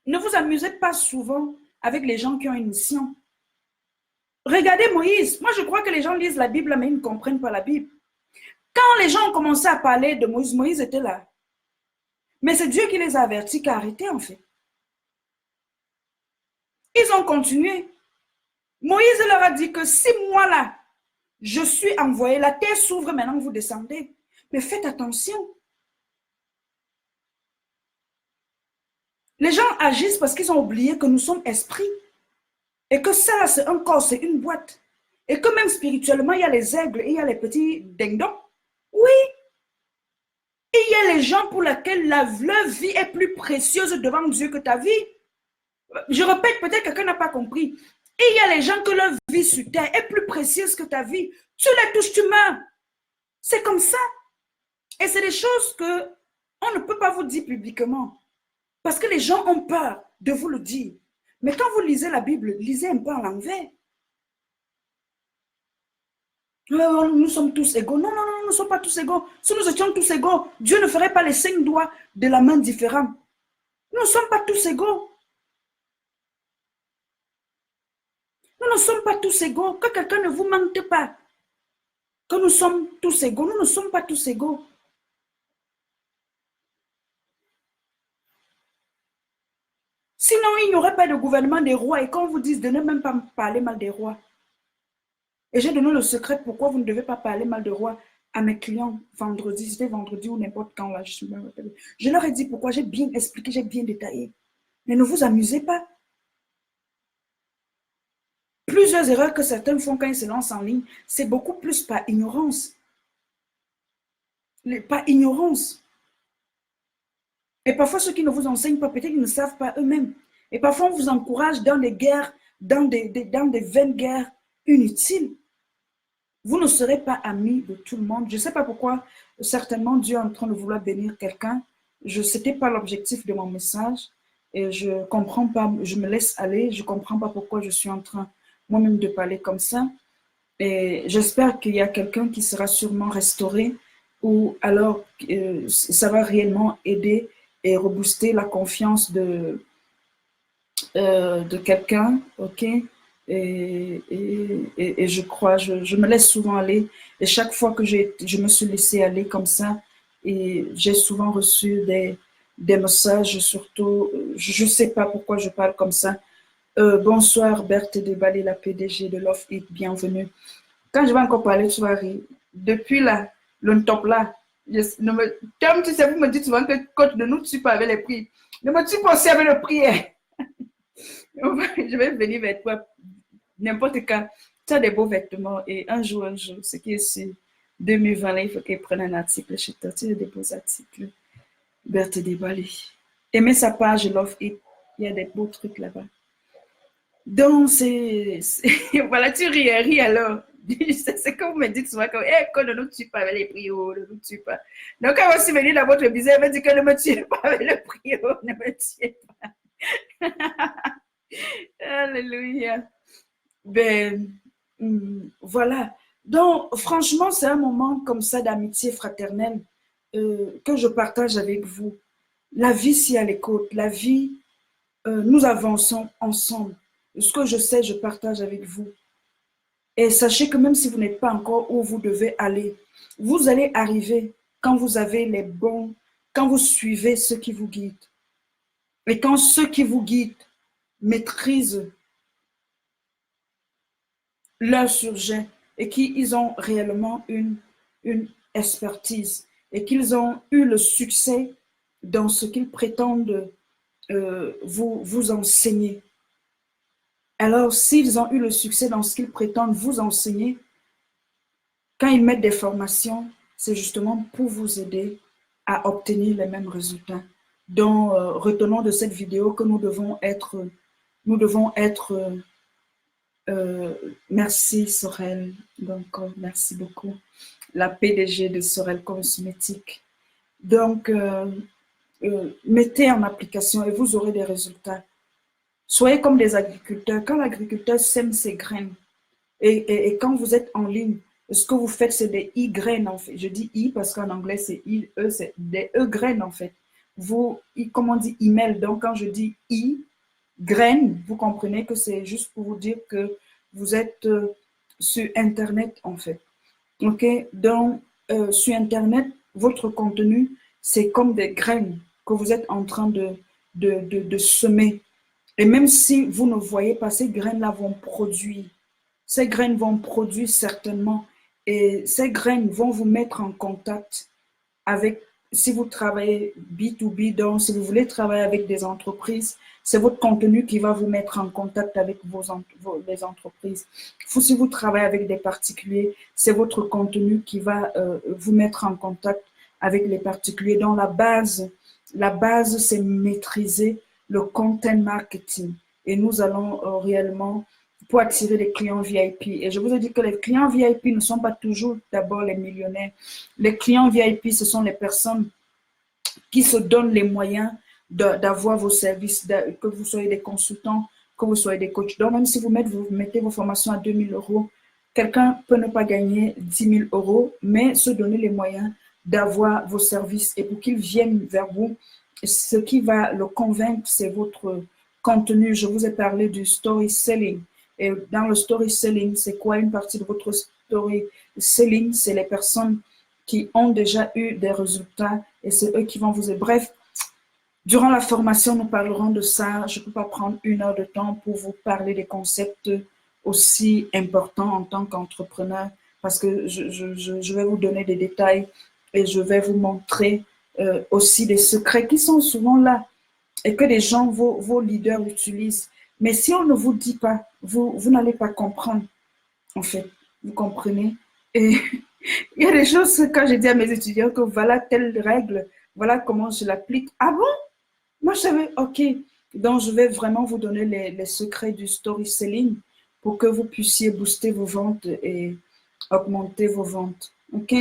Ne vous amusez pas souvent avec les gens qui ont une mission. Regardez Moïse. Moi, je crois que les gens lisent la Bible, mais ils ne comprennent pas la Bible. Quand les gens ont commencé à parler de Moïse, Moïse était là. Mais c'est Dieu qui les a avertis qu'arrêtez, en fait. Ils ont continué. Moïse leur a dit que si moi, là, je suis envoyé, la terre s'ouvre, maintenant vous descendez. Mais faites attention. Les gens agissent parce qu'ils ont oublié que nous sommes esprits. Et que ça, c'est un corps, c'est une boîte. Et que même spirituellement, il y a les aigles et il y a les petits ding-dongs. Oui. Et il y a les gens pour lesquels leur vie est plus précieuse devant Dieu que ta vie. Je répète, peut-être quelqu'un n'a pas compris. Et il y a les gens que leur vie sur terre est plus précieuse que ta vie. Tu les touches, tu meurs. C'est comme ça. Et c'est des choses que on ne peut pas vous dire publiquement. Parce que les gens ont peur de vous le dire. Mais quand vous lisez la Bible, lisez un peu en l'envers. Nous sommes tous égaux. Non, non, non, nous ne sommes pas tous égaux. Si nous étions tous égaux, Dieu ne ferait pas les 5 doigts de la main différents. Nous ne sommes pas tous égaux. Nous ne sommes pas tous égaux. Que quelqu'un ne vous mente pas. Que nous sommes tous égaux. Nous ne sommes pas tous égaux. Sinon, il n'y aurait pas de gouvernement des rois. Et quand on vous dit de ne même pas parler mal des rois. Et j'ai donné le secret pourquoi vous ne devez pas parler mal des rois à mes clients vendredi. C'était vendredi ou n'importe quand. Là, je leur ai dit pourquoi. J'ai bien expliqué, j'ai bien détaillé. Mais ne vous amusez pas. Plusieurs erreurs que certains font quand ils se lancent en ligne, c'est beaucoup plus par ignorance. Par ignorance. Et parfois, ceux qui ne vous enseignent pas, peut-être qu'ils ne savent pas eux-mêmes. Et parfois, on vous encourage dans des guerres, dans des vaines guerres inutiles. Vous ne serez pas amis de tout le monde. Je ne sais pas pourquoi, certainement, Dieu est en train de vouloir bénir quelqu'un. Ce n'était pas l'objectif de mon message. Et je ne comprends pas, je me laisse aller. Je ne comprends pas pourquoi je suis en train moi-même de parler comme ça. Et j'espère qu'il y a quelqu'un qui sera sûrement restauré ou alors ça va réellement aider et rebooster la confiance de quelqu'un, ok? Et je crois, je me laisse souvent aller. Et chaque fois que je me suis laissée aller comme ça, et j'ai souvent reçu des messages, surtout, je ne sais pas pourquoi je parle comme ça. Bonsoir, Berthe Debali, la PDG de Love It, bienvenue. Quand je vais encore parler, tu vas rire. Depuis là, le top là, comme tu sais, vous me dites souvent que quand ne nous tue pas avec les prix. Ne me tue pas aussi avec le prix. Hein. Je vais venir vers toi n'importe quand. Tu as des beaux vêtements et un jour, ce qui est sur 2020, là, il faut qu'ils prennent un article chez toi. Tu as des beaux articles. Berthe Debali. Aimez sa page Love It. Il y a des beaux trucs là-bas. Donc, voilà, tu ris alors. C'est comme vous me dites souvent, que, hey, qu'on ne nous tue pas avec les prios, ne nous tue pas. Donc, quand vous venez dans votre business, elle me dit que ne me tuez pas avec le prio, ne me tuez pas. Alléluia. Ben, voilà. Donc, franchement, c'est un moment comme ça d'amitié fraternelle que je partage avec vous. La vie, si à l'écoute, la vie, nous avançons ensemble. Ce que je sais, je partage avec vous. Et sachez que même si vous n'êtes pas encore où vous devez aller, vous allez arriver quand vous avez les bons, quand vous suivez ceux qui vous guident. Et quand ceux qui vous guident maîtrisent leur sujet et qu'ils ont réellement une expertise et qu'ils ont eu le succès dans ce qu'ils prétendent vous enseigner. Alors, s'ils ont eu le succès dans ce qu'ils prétendent vous enseigner, quand ils mettent des formations, c'est justement pour vous aider à obtenir les mêmes résultats. Donc, retenons de cette vidéo que nous devons être merci Sorel, donc merci beaucoup, la PDG de Sorel Cosmétique. Donc, mettez en application et vous aurez des résultats. Soyez comme des agriculteurs. Quand l'agriculteur sème ses graines et quand vous êtes en ligne, ce que vous faites, c'est des i-graines en fait. Je dis i parce qu'en anglais, c'est i, e, c'est des e-graines en fait. Vous, comment on dit email, donc quand je dis i-graines, vous comprenez que c'est juste pour vous dire que vous êtes sur Internet en fait. Ok, donc sur Internet, votre contenu, c'est comme des graines que vous êtes en train de semer. Et même si vous ne voyez pas, ces graines-là vont produire. Ces graines vont produire certainement. Et ces graines vont vous mettre en contact avec, si vous travaillez B2B, donc si vous voulez travailler avec des entreprises, c'est votre contenu qui va vous mettre en contact avec les entreprises. Si vous travaillez avec des particuliers, c'est votre contenu qui va vous mettre en contact avec les particuliers. Donc la base c'est maîtriser le content marketing. Et nous allons réellement pour attirer les clients VIP. Et je vous ai dit que les clients VIP ne sont pas toujours d'abord les millionnaires. Les clients VIP, ce sont les personnes qui se donnent les moyens d'avoir vos services, que vous soyez des consultants, que vous soyez des coachs. Donc, même si vous mettez vos formations à 2 000 €, quelqu'un peut ne pas gagner 10 000 €, mais se donner les moyens d'avoir vos services. Et pour qu'ils viennent vers vous, ce qui va le convaincre, c'est votre contenu. Je vous ai parlé du story selling. Et dans le story selling, c'est quoi une partie de votre story selling? C'est les personnes qui ont déjà eu des résultats et c'est eux qui vont vous aider. Bref, durant la formation, nous parlerons de ça. Je ne peux pas prendre 1 heure de temps pour vous parler des concepts aussi importants en tant qu'entrepreneur parce que je vais vous donner des détails et je vais vous montrer aussi des secrets qui sont souvent là et que les gens, vos leaders utilisent. Mais si on ne vous dit pas, vous n'allez pas comprendre, en fait. Vous comprenez? Et il y a des choses, quand je dis à mes étudiants que voilà telle règle, voilà comment je l'applique. Ah bon? Moi, je savais, ok. Donc, je vais vraiment vous donner les secrets du story selling pour que vous puissiez booster vos ventes et augmenter vos ventes. Ok?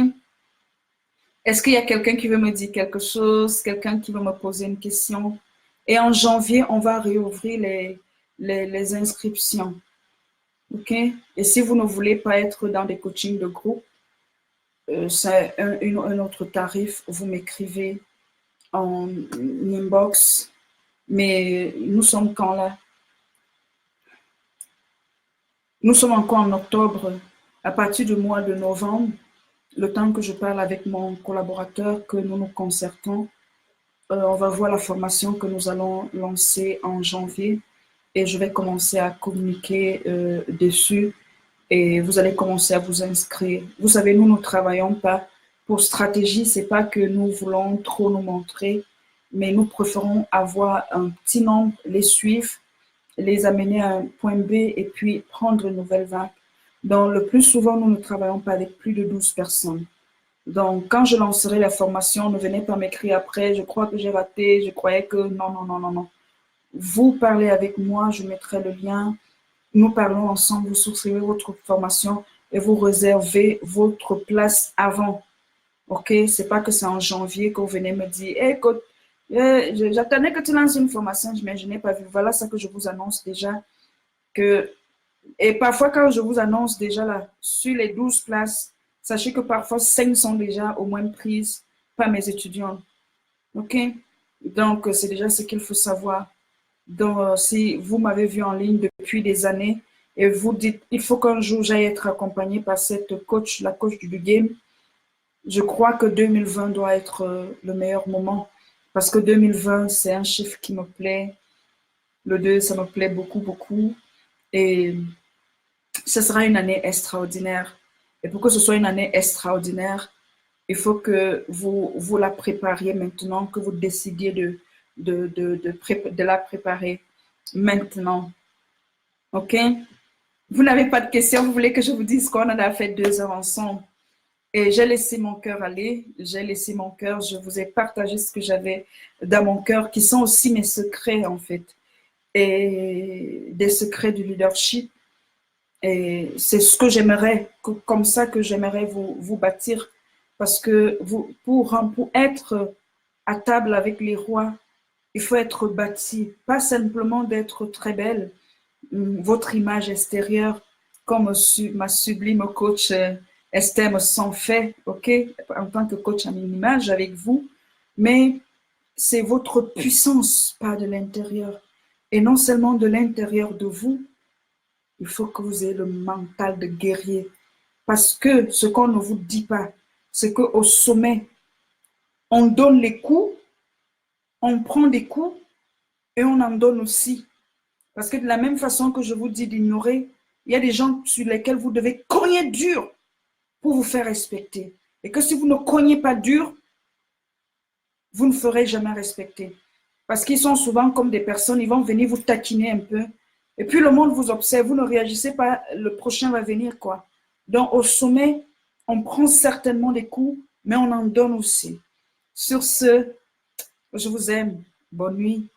Est-ce qu'il y a quelqu'un qui veut me dire quelque chose? Quelqu'un qui veut me poser une question? Et en janvier, on va réouvrir les inscriptions. OK? Et si vous ne voulez pas être dans des coachings de groupe, c'est un autre tarif. Vous m'écrivez en inbox. Mais nous sommes quand là? Nous sommes encore en octobre. À partir du mois de novembre, le temps que je parle avec mon collaborateur, que nous nous concertons, on va voir la formation que nous allons lancer en janvier et je vais commencer à communiquer dessus et vous allez commencer à vous inscrire. Vous savez, nous ne travaillons pas pour stratégie, c'est pas que nous voulons trop nous montrer, mais nous préférons avoir un petit nombre, les suivre, les amener à un point B et puis prendre une nouvelle vague. Donc, le plus souvent, nous ne travaillons pas avec plus de 12 personnes. Donc, quand je lancerai la formation, ne venez pas m'écrire après, je crois que j'ai raté, je croyais que non, non, non, non, non. Vous parlez avec moi, je mettrai le lien, nous parlons ensemble, vous souscrivez votre formation et vous réservez votre place avant. OK? C'est pas que c'est en janvier que vous venez me dire, hey, écoute, j'attendais que tu lances une formation, mais je n'ai pas vu. Voilà ce que je vous annonce déjà. Que, et parfois, quand je vous annonce déjà là, sur les 12 places, sachez que parfois 5 sont déjà au moins prises par mes étudiants. OK? Donc, c'est déjà ce qu'il faut savoir. Donc, si vous m'avez vu en ligne depuis des années et vous dites, il faut qu'un jour j'aille être accompagné par cette coach, la coach du game, je crois que 2020 doit être le meilleur moment parce que 2020, c'est un chiffre qui me plaît. Le 2, ça me plaît beaucoup, beaucoup. Et ce sera une année extraordinaire. Et pour que ce soit une année extraordinaire, il faut que vous la prépariez maintenant, que vous décidiez de la préparer maintenant. OK? Vous n'avez pas de questions, vous voulez que je vous dise qu'on en a fait 2 heures ensemble. Et j'ai laissé mon cœur aller, j'ai laissé mon cœur, je vous ai partagé ce que j'avais dans mon cœur, qui sont aussi mes secrets en fait, et des secrets du leadership. Et c'est ce que j'aimerais, comme ça que j'aimerais vous bâtir, parce que pour être à table avec les rois, il faut être bâti, pas simplement d'être très belle, votre image extérieure, comme ma sublime coach Esther me sent fait, ok, en tant que coach à mon image avec vous, mais c'est votre puissance, pas de l'intérieur. Et non seulement de l'intérieur de vous, il faut que vous ayez le mental de guerrier. Parce que ce qu'on ne vous dit pas, c'est qu'au sommet, on donne les coups, on prend des coups et on en donne aussi. Parce que de la même façon que je vous dis d'ignorer, il y a des gens sur lesquels vous devez cogner dur pour vous faire respecter. Et que si vous ne cognez pas dur, vous ne ferez jamais respecter. Parce qu'ils sont souvent comme des personnes, ils vont venir vous taquiner un peu. Et puis le monde vous observe, vous ne réagissez pas, le prochain va venir quoi. Donc au sommet, on prend certainement des coups, mais on en donne aussi. Sur ce, je vous aime. Bonne nuit.